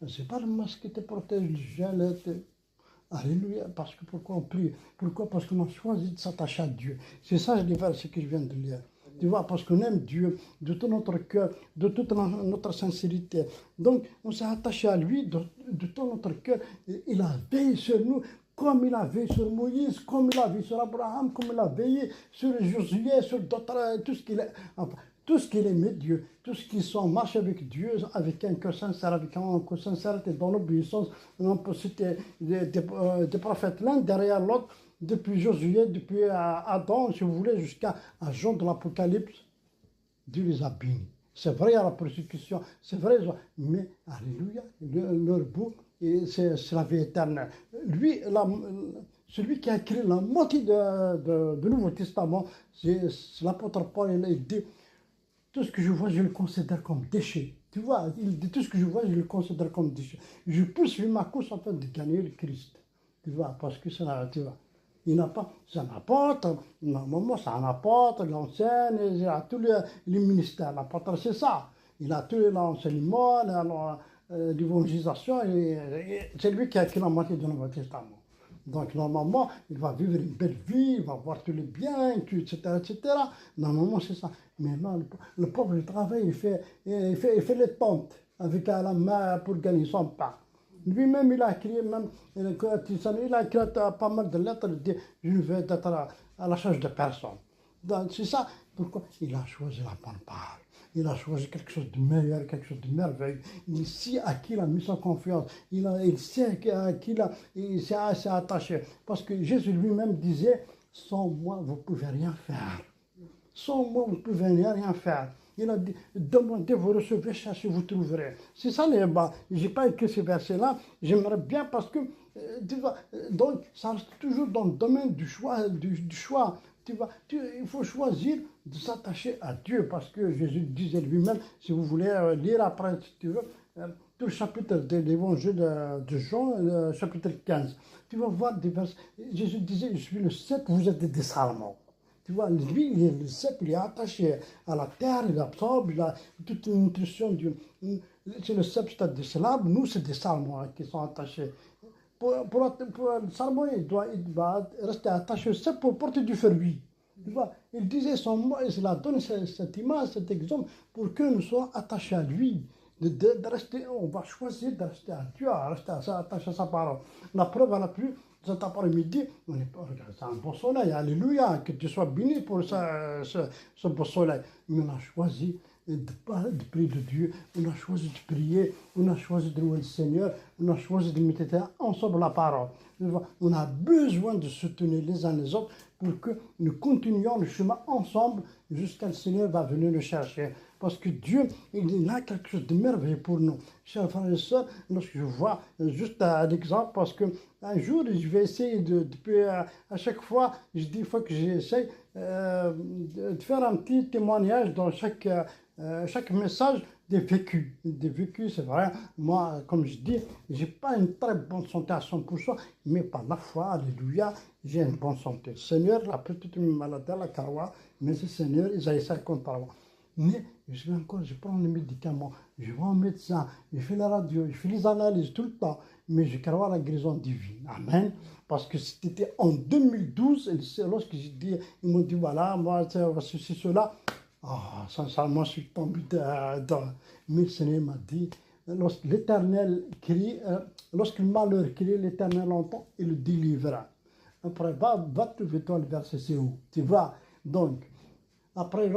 A: C'est pas le masque qui te protège, le gel. Alléluia, parce que pourquoi on prie? Pourquoi? Parce qu'on a choisi de s'attacher à Dieu. C'est ça les versets que je viens de lire. Tu vois, parce qu'on aime Dieu de tout notre cœur, de toute notre sincérité. Donc, on s'est attaché à lui de tout notre cœur. Il a veillé sur nous, comme il a veillé sur Moïse, comme il a veillé sur Abraham, comme il a veillé sur Josué, sur d'autres, tout ce qu'il est. Enfin, tout ce qu'il aimait Dieu, tout ce qui sont marche avec Dieu, avec un cœur sincère, avec un cœur sincère, et dans l'obéissance. C'était des prophètes l'un derrière l'autre, depuis Josué, depuis Adam, si vous voulez, jusqu'à Jean de l'Apocalypse. Dieu les a bénis. C'est vrai à la persécution, c'est vrai, mais alléluia, leur bout, c'est la vie éternelle. Lui, celui qui a écrit la moitié du Nouveau Testament, c'est l'apôtre Paul, il dit, tout ce que je vois, je le considère comme déchet. Tu vois, il dit tout ce que je vois, je le considère comme déchet. Je poursuis ma course afin de gagner le Christ. Tu vois, parce que ça, tu vois, il n'a pas, ça n'apporte, normalement ça n'apporte, l'enseigne, il a tous les ministères. L'apôtre, c'est ça. Il a tout l'enseignement, l'évangélisation, c'est lui qui a écrit la moitié du Nouveau Testament. Donc, normalement, il va vivre une belle vie, il va avoir tous les biens, etc., etc. Normalement, c'est ça. Mais non, le pauvre, il travaille, il fait les tentes avec la main pour gagner son pain. Lui-même, il a écrit, il a écrit pas mal de lettres, il dit, je ne veux être à la charge de personne. Donc, c'est ça. Pourquoi? Il a choisi la bonne parole. Il a choisi quelque chose de meilleur, quelque chose de merveilleux. Il sait à qui il a mis sa confiance. Il sait à qui il s'est attaché. Parce que Jésus lui-même disait, sans moi, vous ne pouvez rien faire. Sans moi, vous ne pouvez rien faire. Il a dit, demandez, vous recevez, cherchez, vous trouverez. C'est ça, je n'ai pas écrit ces versets-là. J'aimerais bien parce que, donc, ça reste toujours dans le domaine du choix. Tu vois, il faut choisir de s'attacher à Dieu, parce que Jésus disait lui-même, si vous voulez lire après, si tu veux, tout le chapitre de l'évangile de Jean, chapitre 15, tu vas voir des versets. Jésus disait, je suis le cep, vous êtes des salmons. Tu vois, lui, le cep, il est attaché à la terre, il absorbe, il a toute une nutrition. C'est le cep, c'est l'arbre, nous, c'est des salmons qui sont attachés. Pour le salmon, il va rester attaché au cep pour porter du fruit. Tu vois, il disait son mot, et cela donne cette image, cet exemple, pour que nous soyons attachés à lui. De rester, on va choisir de rester à Dieu, à rester attaché à sa parole. La preuve à la pluie, cet après-midi, c'est un beau soleil, alléluia, que tu sois béni pour ce beau soleil. Mais on a choisi de prier de Dieu, on a choisi de prier, on a choisi de louer le Seigneur, on a choisi de méditer ensemble la parole. On a besoin de soutenir les uns les autres pour que nous continuions le chemin ensemble jusqu'à ce que le Seigneur va venir nous chercher. Parce que Dieu, il a quelque chose de merveilleux pour nous. Chers frères et sœurs, lorsque je vois juste un exemple, parce qu'un jour, je vais essayer depuis à chaque fois, je dis, il faut que j'essaye de faire un petit témoignage dans chaque message des vécus. Des vécus, c'est vrai. Moi, comme je dis, je n'ai pas une très bonne santé à 100%, mais par la foi, alléluia, j'ai une bonne santé. Le Seigneur, la petite maladie, la carotte, mais le Seigneur, Isaïe 50 par moi. Mais je prends les médicaments, je vais au médecin, je fais la radio, je fais les analyses tout le temps, mais je crois à la guérison divine. Amen. Parce que c'était en 2012, lorsque j'ai dit, ils m'ont dit, voilà, moi, ceci, cela. Sincèrement, je suis tombé dans. Mais le Seigneur m'a dit, lorsque l'Éternel crie, lorsque le malheur crie, l'Éternel entend et le délivrera. Après, va trouver toi le verset, c'est où? Tu vois, donc. Après,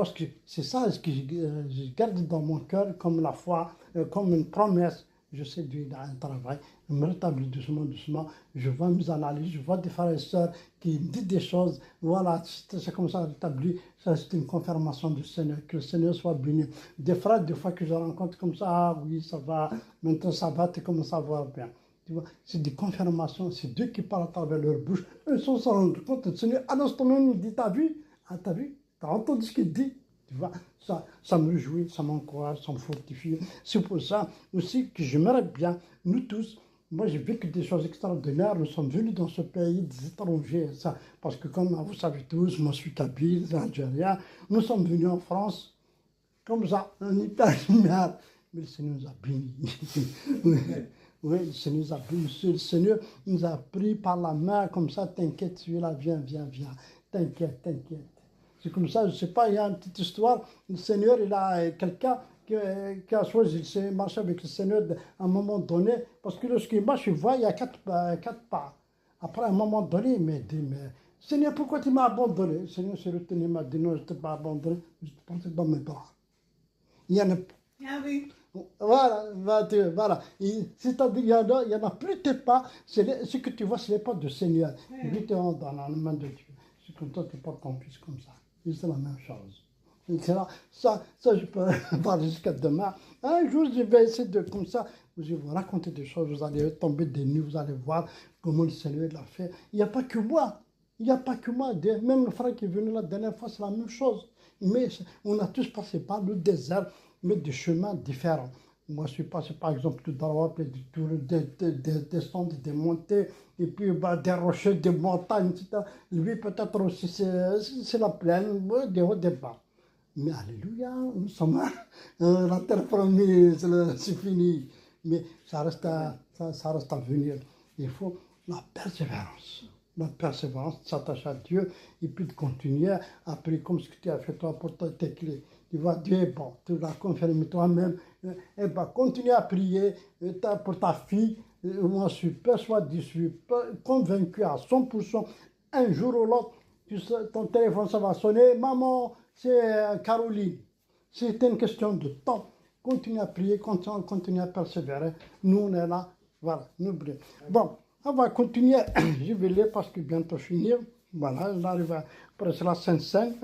A: c'est ça ce que je garde dans mon cœur comme la foi, comme une promesse. Je sais Dieu a un travail, je me rétablis doucement, doucement. Je vois mes analyses, je vois des frères et sœurs qui me disent des choses. Voilà, c'est comme ça rétabli. Ça, c'est une confirmation du Seigneur. Que le Seigneur soit béni. Des frères, des fois que je rencontre comme ça, ah oui, ça va, maintenant ça va, tu commences à voir bien. Tu vois, c'est des confirmations, c'est Dieu qui parle à travers leur bouche. Eux sont se rendre compte, le Seigneur, à l'instant même, il dit, t'as vu? Ah, t'as vu? T'as entendu ce qu'il dit? Tu vois, ça me réjouit, ça m'encourage, ça me fortifie. C'est pour ça aussi que j'aimerais bien, nous tous, moi j'ai vécu des choses extraordinaires, nous sommes venus dans ce pays des étrangers, ça, parce que comme vous savez tous, moi je suis kabyle, algérien, nous sommes venus en France, comme ça, un imaginaire, mais le Seigneur nous a bénis. Oui, le Seigneur nous a bénis, le Seigneur nous a pris par la main, comme ça, t'inquiète, celui-là, viens, t'inquiète. C'est comme ça, je ne sais pas, il y a une petite histoire. Le Seigneur, il a quelqu'un qui a choisi de marcher avec le Seigneur à un moment donné. Parce que lorsqu'il marche, il voit, il y a quatre pas. Après, à un moment donné, il m'a dit, mais Seigneur, pourquoi tu m'as abandonné? Le Seigneur s'est retenu, il m'a dit, non, je ne t'ai pas abandonné, je te portais dans mes bras. Il y en a.
B: Ah oui.
A: Voilà. C'est-à-dire, il y en a plus tes pas. Ce que tu vois, ce n'est pas du Seigneur. Lui, tu es dans la main de Dieu. C'est comme toi, tu portes ton fils comme ça. C'est la même chose. Ça, je peux parler jusqu'à demain. Un jour, je vais essayer de, comme ça, je vais vous raconter des choses, vous allez tomber des nues, vous allez voir comment le Seigneur l'a fait. Il n'y a pas que moi. Même le frère qui est venu la dernière fois, c'est la même chose. Mais on a tous passé par le désert, mais des chemins différents. Moi, je suis passé par exemple tout dans l'Europe, des descentes, des montées, et puis des rochers, des montagnes, etc. Lui, peut-être aussi, c'est la plaine, des hauts, des bas. Mais alléluia, nous sommes la terre promise, c'est fini. Mais ça reste à venir. Il faut la persévérance. La persévérance, s'attacher à Dieu, et puis de continuer à prier comme ce que tu as fait toi pour tes clés. Tu vois, Dieu est bon, tu l'as confirmé toi-même. Et continue à prier pour ta fille. Moi, je suis persuadé, je suis convaincu à 100%. Un jour ou l'autre, ton téléphone, ça va sonner. Maman, c'est Caroline. C'est une question de temps. Continue à prier, continue à persévérer. Nous, on est là. Voilà, n'oubliez. Bon, on va continuer. Je vais lire parce que bientôt finir. Voilà, j'arrive à presque la Sainte-Seine.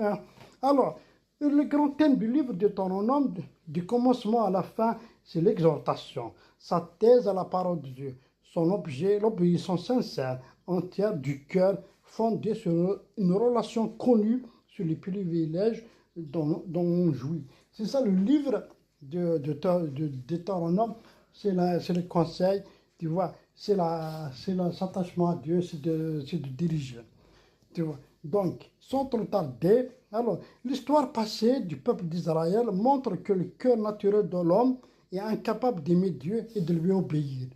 A: Alors, le grand thème du livre de Deutéronome, du commencement à la fin, c'est l'exhortation. Sa thèse à la parole de Dieu. Son objet, l'obéissance sincère, entière du cœur, fondée sur une relation connue sur les privilèges dont on jouit. C'est ça le livre de Deutéronome, c'est le conseil, tu vois, c'est l'attachement à Dieu, c'est de diriger. Tu vois. Donc, sans trop tarder, alors, l'histoire passée du peuple d'Israël montre que le cœur naturel de l'homme est incapable d'aimer Dieu et de lui obéir.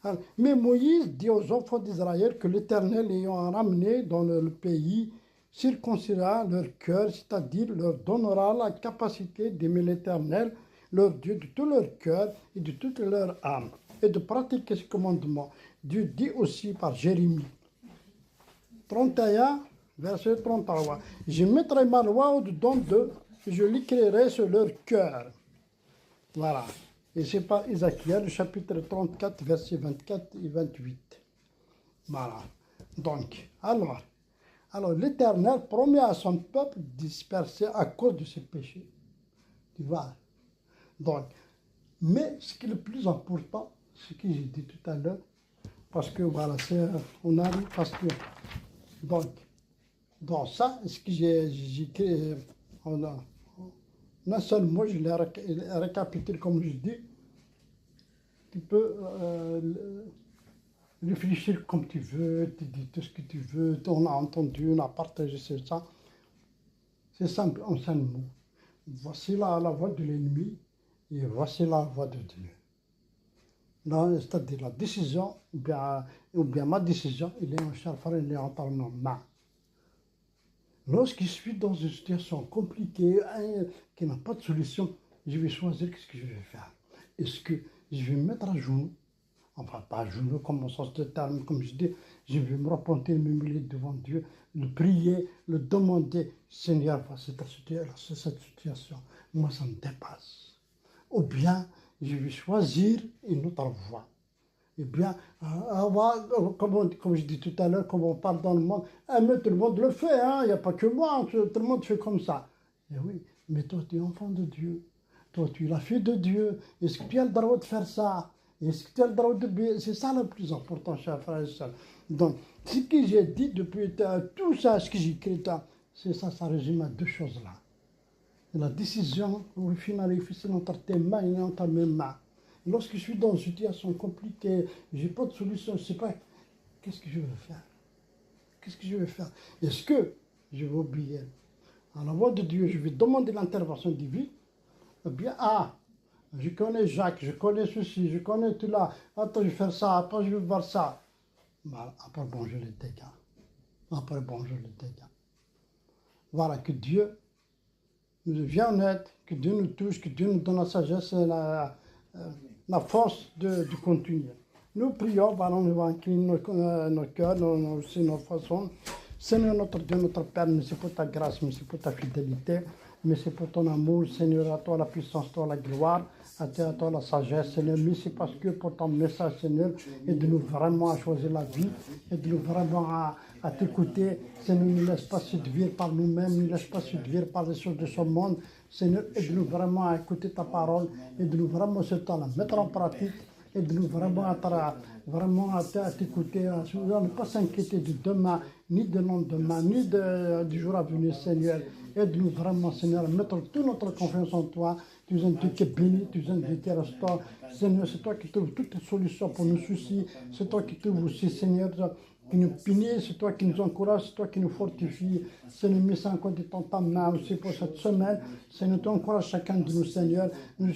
A: Alors, mais Moïse dit aux enfants d'Israël que l'Éternel ayant ramené dans le pays circoncira leur cœur, c'est-à-dire leur donnera la capacité d'aimer l'Éternel, leur Dieu, de tout leur cœur et de toute leur âme, et de pratiquer ce commandement. Dieu dit aussi par Jérémie 31, verset 33, « Je mettrai ma loi au-dedans d'eux, et je l'écrirai sur leur cœur. » Voilà. Et c'est par Ézéchiel, le chapitre 34, versets 24 et 28. Voilà. Donc, alors l'Éternel promet à son peuple dispersé à cause de ses péchés. Tu vois. Donc, mais ce qui est le plus important, ce que j'ai dit tout à l'heure, parce que voilà, on arrive, parce que, donc, dans ça, ce que j'ai écrit, en un seul mot, je l'ai récapitulé comme je dis. Tu peux réfléchir comme tu veux, tu dis tout ce que tu veux, on a entendu, on a partagé ça. C'est simple, en 5 mots. Voici la voie de l'ennemi et voici la voie de Dieu. C'est-à-dire la décision, ou bien ma décision, il est en cher frère, il est entre nos mains. Lorsque je suis dans une situation compliquée, qui n'a pas de solution, je vais choisir ce que je vais faire. Est-ce que je vais me mettre à genoux, enfin pas à genoux comme au sens de terme, comme je dis, je vais me repentir, me humilier devant Dieu, le prier, le demander, Seigneur, voici cette situation, moi ça me dépasse. Ou bien je vais choisir une autre voie. Eh bien, comme je dis tout à l'heure, comme on parle dans le monde, mais tout le monde le fait, il n'y a pas que moi, tout le monde fait comme ça. Eh oui, mais toi tu es enfant de Dieu, toi tu es la fille de Dieu, est-ce que tu as le droit de faire ça? Est-ce que tu as le droit de... C'est ça le plus important, chers frères et sœurs. Donc, ce que j'ai dit depuis tout ça, ce que j'ai écrit, c'est ça, ça résume à 2 choses là. La décision, au final, c'est entre tes mains et entre mes mains. Lorsque je suis dans une situation compliquée, je n'ai pas de solution, je ne sais pas, qu'est-ce que je vais faire? Qu'est-ce que je vais faire? Est-ce que je vais obéir à la voix de Dieu? Je vais demander l'intervention divine. Eh bien, je connais Jacques, je connais ceci, je connais tout là. Attends, je vais faire ça, après je vais voir ça. Bah, après, bon, je les dégage. Après, bon, je les dégage. Voilà, que Dieu nous vient en aide, que Dieu nous touche, que Dieu nous donne la sagesse et la force de continuer. Nous prions, voilà, on va incliner nos cœurs, aussi nos façons. Seigneur notre Dieu, notre Père, merci pour ta grâce, merci pour ta fidélité, merci pour ton amour, Seigneur, à toi la puissance, à toi la gloire, à toi la sagesse, Seigneur, merci parce que pour ton message, Seigneur, aide-nous vraiment à choisir la vie, aide-nous vraiment à t'écouter, Seigneur, ne nous laisse pas séduire par nous-mêmes, ne nous laisse pas séduire par les choses de ce monde, Seigneur, aide-nous vraiment à écouter ta parole, aide-nous vraiment surtout à la mettre en pratique, aide-nous vraiment à t'écouter, à ne pas s'inquiéter de demain, ni de lendemain, ni du jour à venir, Seigneur. Aide-nous vraiment, Seigneur, à mettre toute notre confiance en toi. Tu es un Dieu qui est béni, tu es un Dieu qui restaure. Seigneur, c'est toi qui trouves toutes les solutions pour nos soucis. C'est toi qui trouves aussi, Seigneur, qui nous punit, c'est toi qui nous encourage, c'est toi qui nous fortifie. Seigneur, mets encore de ta main aussi pour cette semaine. Seigneur, tu encourages chacun de nous, Seigneur.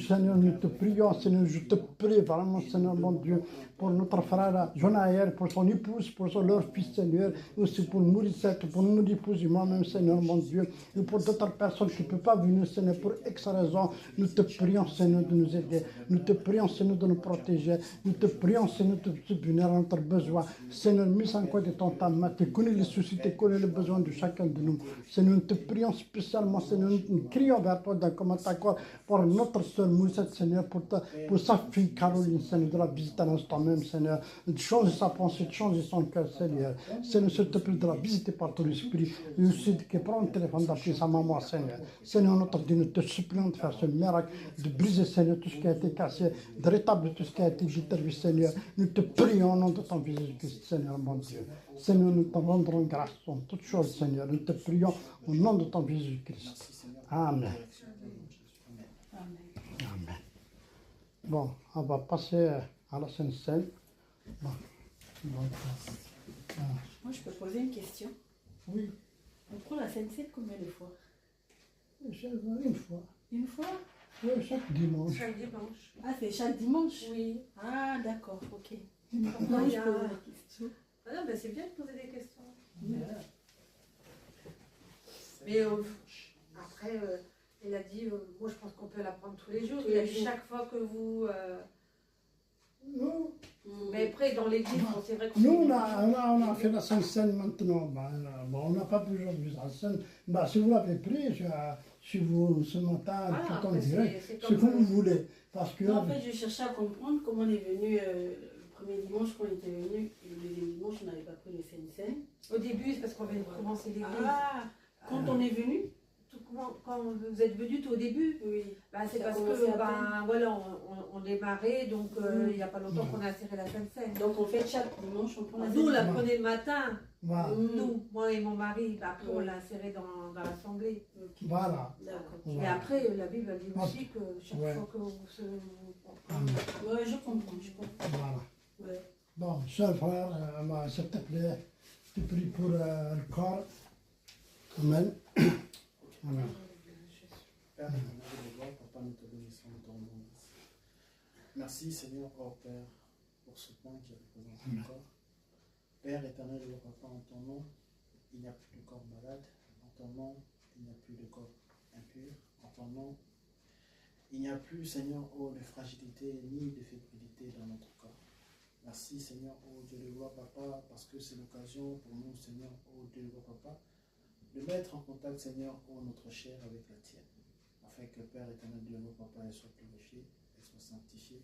A: Seigneur, nous te prions, Seigneur, je te prie vraiment, Seigneur, mon Dieu, pour notre frère Jonaël, pour son épouse, pour leur fils, Seigneur, et aussi pour Mauricette, pour nous épouse et moi-même, Seigneur, mon Dieu, et pour d'autres personnes qui ne peuvent pas venir, Seigneur, pour X raisons. Nous te prions, Seigneur, de nous aider. Nous te prions, Seigneur, de nous protéger. Nous te prions, Seigneur, de subvenir à notre besoin. Seigneur, mise encore de ton temps, tu connais les soucis, tu connais les besoins de chacun de nous. Seigneur, nous te prions spécialement, Seigneur, nous crions vers toi dans comme accord pour notre sœur Moussette, Seigneur, pour sa fille Caroline, Seigneur, de la visiter à l'instant même, Seigneur, de changer sa pensée, de changer son cœur, Seigneur. Seigneur, s'il te plaît, de la visiter par ton esprit, et aussi de prendre le téléphone d'appeler sa maman, Seigneur. Seigneur, notre Dieu, nous te supplions de faire ce miracle, de briser, Seigneur, tout ce qui a été cassé, de rétablir tout ce qui a été détruit, Seigneur. Nous te prions au nom de ton Jésus-Christ, Seigneur, mon Dieu. Dieu. Seigneur, nous te rendrons grâce en toutes choses, Seigneur. Nous te prions au nom de ton Jésus-Christ.
E: Merci Seigneur.
A: Amen.
E: Amen.
D: Amen.
A: Amen. Bon, on va passer à la Sainte Seine. Bon. Donc,
D: Moi, je peux poser une question.
A: oui,
D: On prend la Sainte-Seine combien de fois?
A: une fois.
D: Une fois?
A: Oui, chaque dimanche.
C: Chaque dimanche.
D: Ah, c'est chaque dimanche?
C: Oui.
D: Ah, d'accord, ok.
C: Pourquoi
D: Non,
C: il y
D: je
C: a-
D: pose la question.
C: Ah non, mais c'est bien de poser des questions.
E: Amen.
C: Mais après, il a dit, moi je pense qu'on peut l'apprendre tous les jours.
D: Tous
C: Il a
D: les
C: dit
D: jours.
C: chaque fois que vous.
A: Nous,
C: Mais après, dans l'église, bon, c'est vrai que.
A: nous on a fait la Sainte Seine maintenant. Bon, on n'a pas toujours vu la Seine. Si vous l'avez pris, si vous, ce matin,
C: Voilà,
A: tout en
C: après,
A: direct,
C: c'est
A: ce
C: comme,
A: que vous voulez. Parce que,
D: Non, en fait, je cherchais à comprendre comment on est venu le premier dimanche, quand on était venu, et le deuxième dimanche, on n'avait pas pris le Sainte-Seine.
C: Au début, c'est parce qu'on vient de commencer l'église.
D: Ah, quand on est venu?
C: Quand vous êtes venu tout au début,
D: Oui.
C: bah, c'est
D: Ça a
C: parce
D: commencé
C: que
D: à
C: bah, voilà, on démarrait, donc il n'y a pas longtemps
A: Mm.
C: qu'on a serré la Sainte-Seine.
D: Donc, en fait, chaque dimanche, on prend la
C: Nous, on la
D: Sainte-Seine.
C: prenait le matin,
A: voilà.
C: nous, moi et mon mari, bah, après on
D: Mm.
C: l'a inséré dans l'assemblée.
D: Ok.
A: Voilà.
D: D'accord.
C: Et
A: Voilà.
C: après, la Bible elle dit
A: Ouais.
C: aussi que chaque
A: Ouais.
C: fois que vous se.
A: Amen.
D: Ouais, je comprends, je comprends.
A: Voilà.
D: Ouais.
A: Bon, cher frère, s'il te plaît, tu pries pour le corps. Amen. Amen.
E: Père, éternel de gloire, Papa, nous te bénissons, nous te rendons grâce. Merci Seigneur, oh Père, pour ce pain qui représente
A: Amen.
E: le corps. Père éternel de Papa, en ton nom, il n'y a plus de corps malade. En ton nom, il n'y a plus de corps impur. En ton nom, il n'y a plus, Seigneur, oh, de fragilité ni de fébrilité dans notre corps. Merci Seigneur, oh Dieu de gloire, Papa, parce que c'est l'occasion pour nous, Seigneur, oh Dieu de gloire, Papa, de mettre en contact, Seigneur, oh notre chair avec la tienne, afin que Père éternel, Dieu de gloire, Papa, elle soit purifiée, elle soit sanctifiée,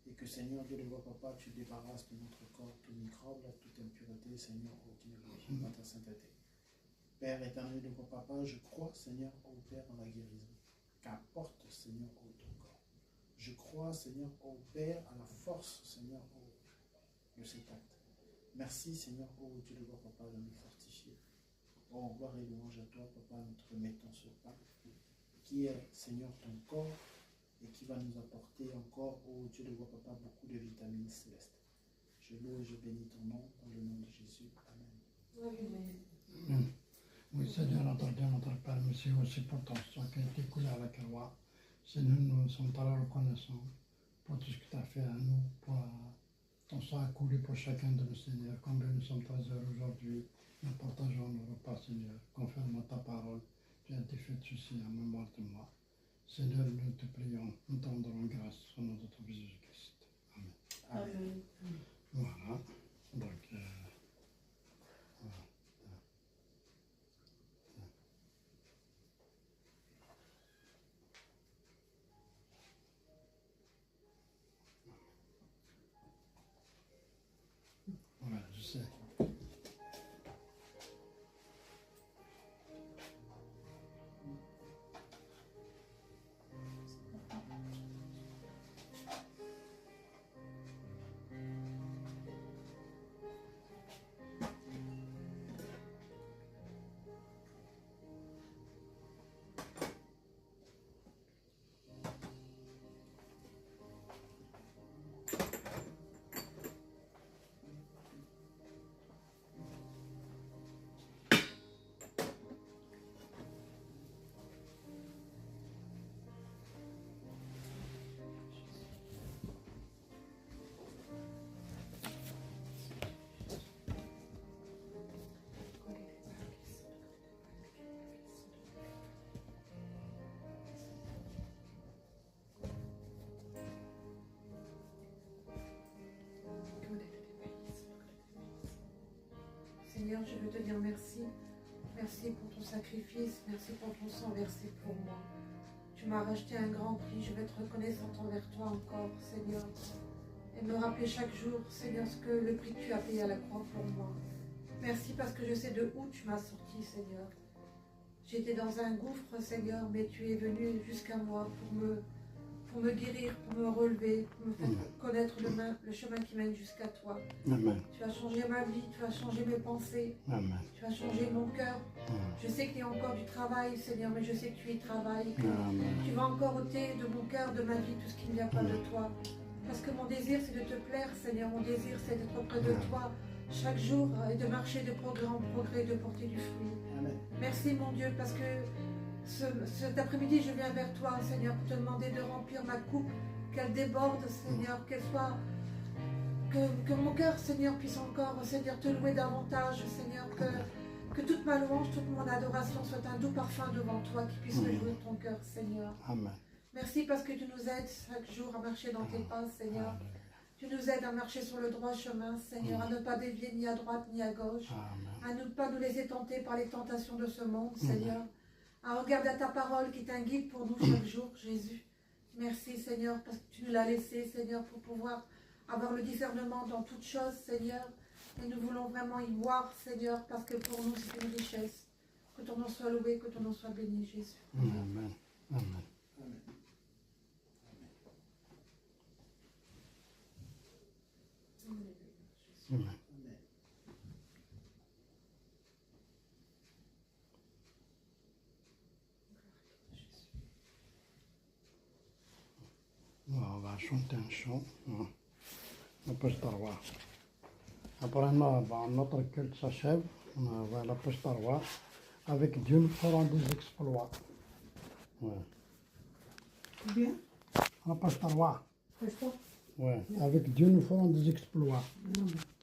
E: et que Seigneur, Dieu de gloire, Papa, tu débarrasses de notre corps tout microbe, toute impureté, Seigneur, oh, qui ne glorifie pas ta sainteté. Père éternel, Dieu de gloire, Papa, je crois, Seigneur, oh Père, en la guérison, qu'apporte, Seigneur, oh ton corps. Je crois, Seigneur, oh Père, à la force, Seigneur, oh, de cet acte. Merci, Seigneur, oh Dieu de gloire, Papa, de nous fortifier. Oh, gloire et louange à toi, Papa, nous te remettons ce pain, qui est, Seigneur, ton corps, et qui va nous apporter encore, oh Dieu de gloire, Papa, beaucoup de vitamines célestes. Je loue et je bénis ton nom, dans le nom de Jésus. Amen.
A: Amen. Oui, Seigneur, notre Dieu, notre Père, merci aussi pour ton sang qui a été coulé à la croix. Seigneur, nous sommes très reconnaissants pour tout ce que tu as fait à nous, pour ton sang a coulé pour chacun de nous, Seigneur. Combien nous sommes très heureux aujourd'hui. Nous partageons nos repas, Seigneur, conformément à ta parole. Tu as été fait ceci en mémoire de moi. Seigneur, nous te prions, nous te rendrons grâce au nom de ton Fils Jésus-Christ. Amen.
E: Amen.
D: Amen.
A: Voilà. Donc, voilà. Voilà, je sais.
C: Seigneur, je veux te dire merci. Merci pour ton sacrifice, merci pour ton sang versé pour moi. Tu m'as racheté un grand prix, je veux être reconnaissante envers toi encore, Seigneur. Et me rappeler chaque jour, Seigneur, ce que le prix que tu as payé à la croix pour moi. Merci parce que je sais de où tu m'as sorti, Seigneur. J'étais dans un gouffre, Seigneur, mais tu es venu jusqu'à moi pour me guérir, pour me relever, pour me faire connaître le chemin qui mène jusqu'à toi.
A: Amen.
C: Tu vas changer ma vie, tu vas changer mes pensées,
A: Amen.
C: tu vas changer mon cœur. Je sais qu'il y a encore du travail, Seigneur, mais je sais que tu y travailles.
A: Amen.
C: Tu vas encore ôter de mon cœur, de ma vie, tout ce qui ne vient pas de toi. Parce que mon désir, c'est de te plaire, Seigneur. Mon désir, c'est d'être auprès de toi chaque jour et de marcher de progrès en progrès, de porter du fruit.
E: Amen.
C: Merci, mon Dieu, parce que cet après-midi, je viens vers toi, Seigneur, pour te demander de remplir ma coupe, qu'elle déborde, Seigneur, qu'elle soit... Que mon cœur, Seigneur, puisse encore, Seigneur, te louer davantage, Seigneur, que toute ma louange, toute mon adoration soit un doux parfum devant toi, qui puisse réjouir ton cœur, Seigneur.
A: Amen.
C: Merci parce que tu nous aides chaque jour à marcher dans tes pas, Seigneur. Tu nous aides à marcher sur le droit chemin, Seigneur, à ne pas dévier ni à droite ni à gauche, à ne pas nous laisser tenter par les tentations de ce monde, Seigneur, à regarder à ta parole qui est un guide pour nous chaque jour, Jésus. Merci, Seigneur, parce que tu nous l'as laissé, Seigneur, pour pouvoir avoir le discernement dans toutes choses, Seigneur. Et nous voulons vraiment y voir, Seigneur, parce que pour nous, c'est une richesse. Que ton nom soit loué, que ton nom soit béni, Jésus.
A: Amen. Amen. Amen. On va chanter un chant. On peut se revoir. Après, notre culte s'achève. On va à la poste roi. Avec Dieu, nous ferons des exploits. Ouais.
B: Bien.
A: La poste roi.
B: Fais-toi.
A: Ouais. Avec Dieu, nous ferons des exploits.
B: Non, mais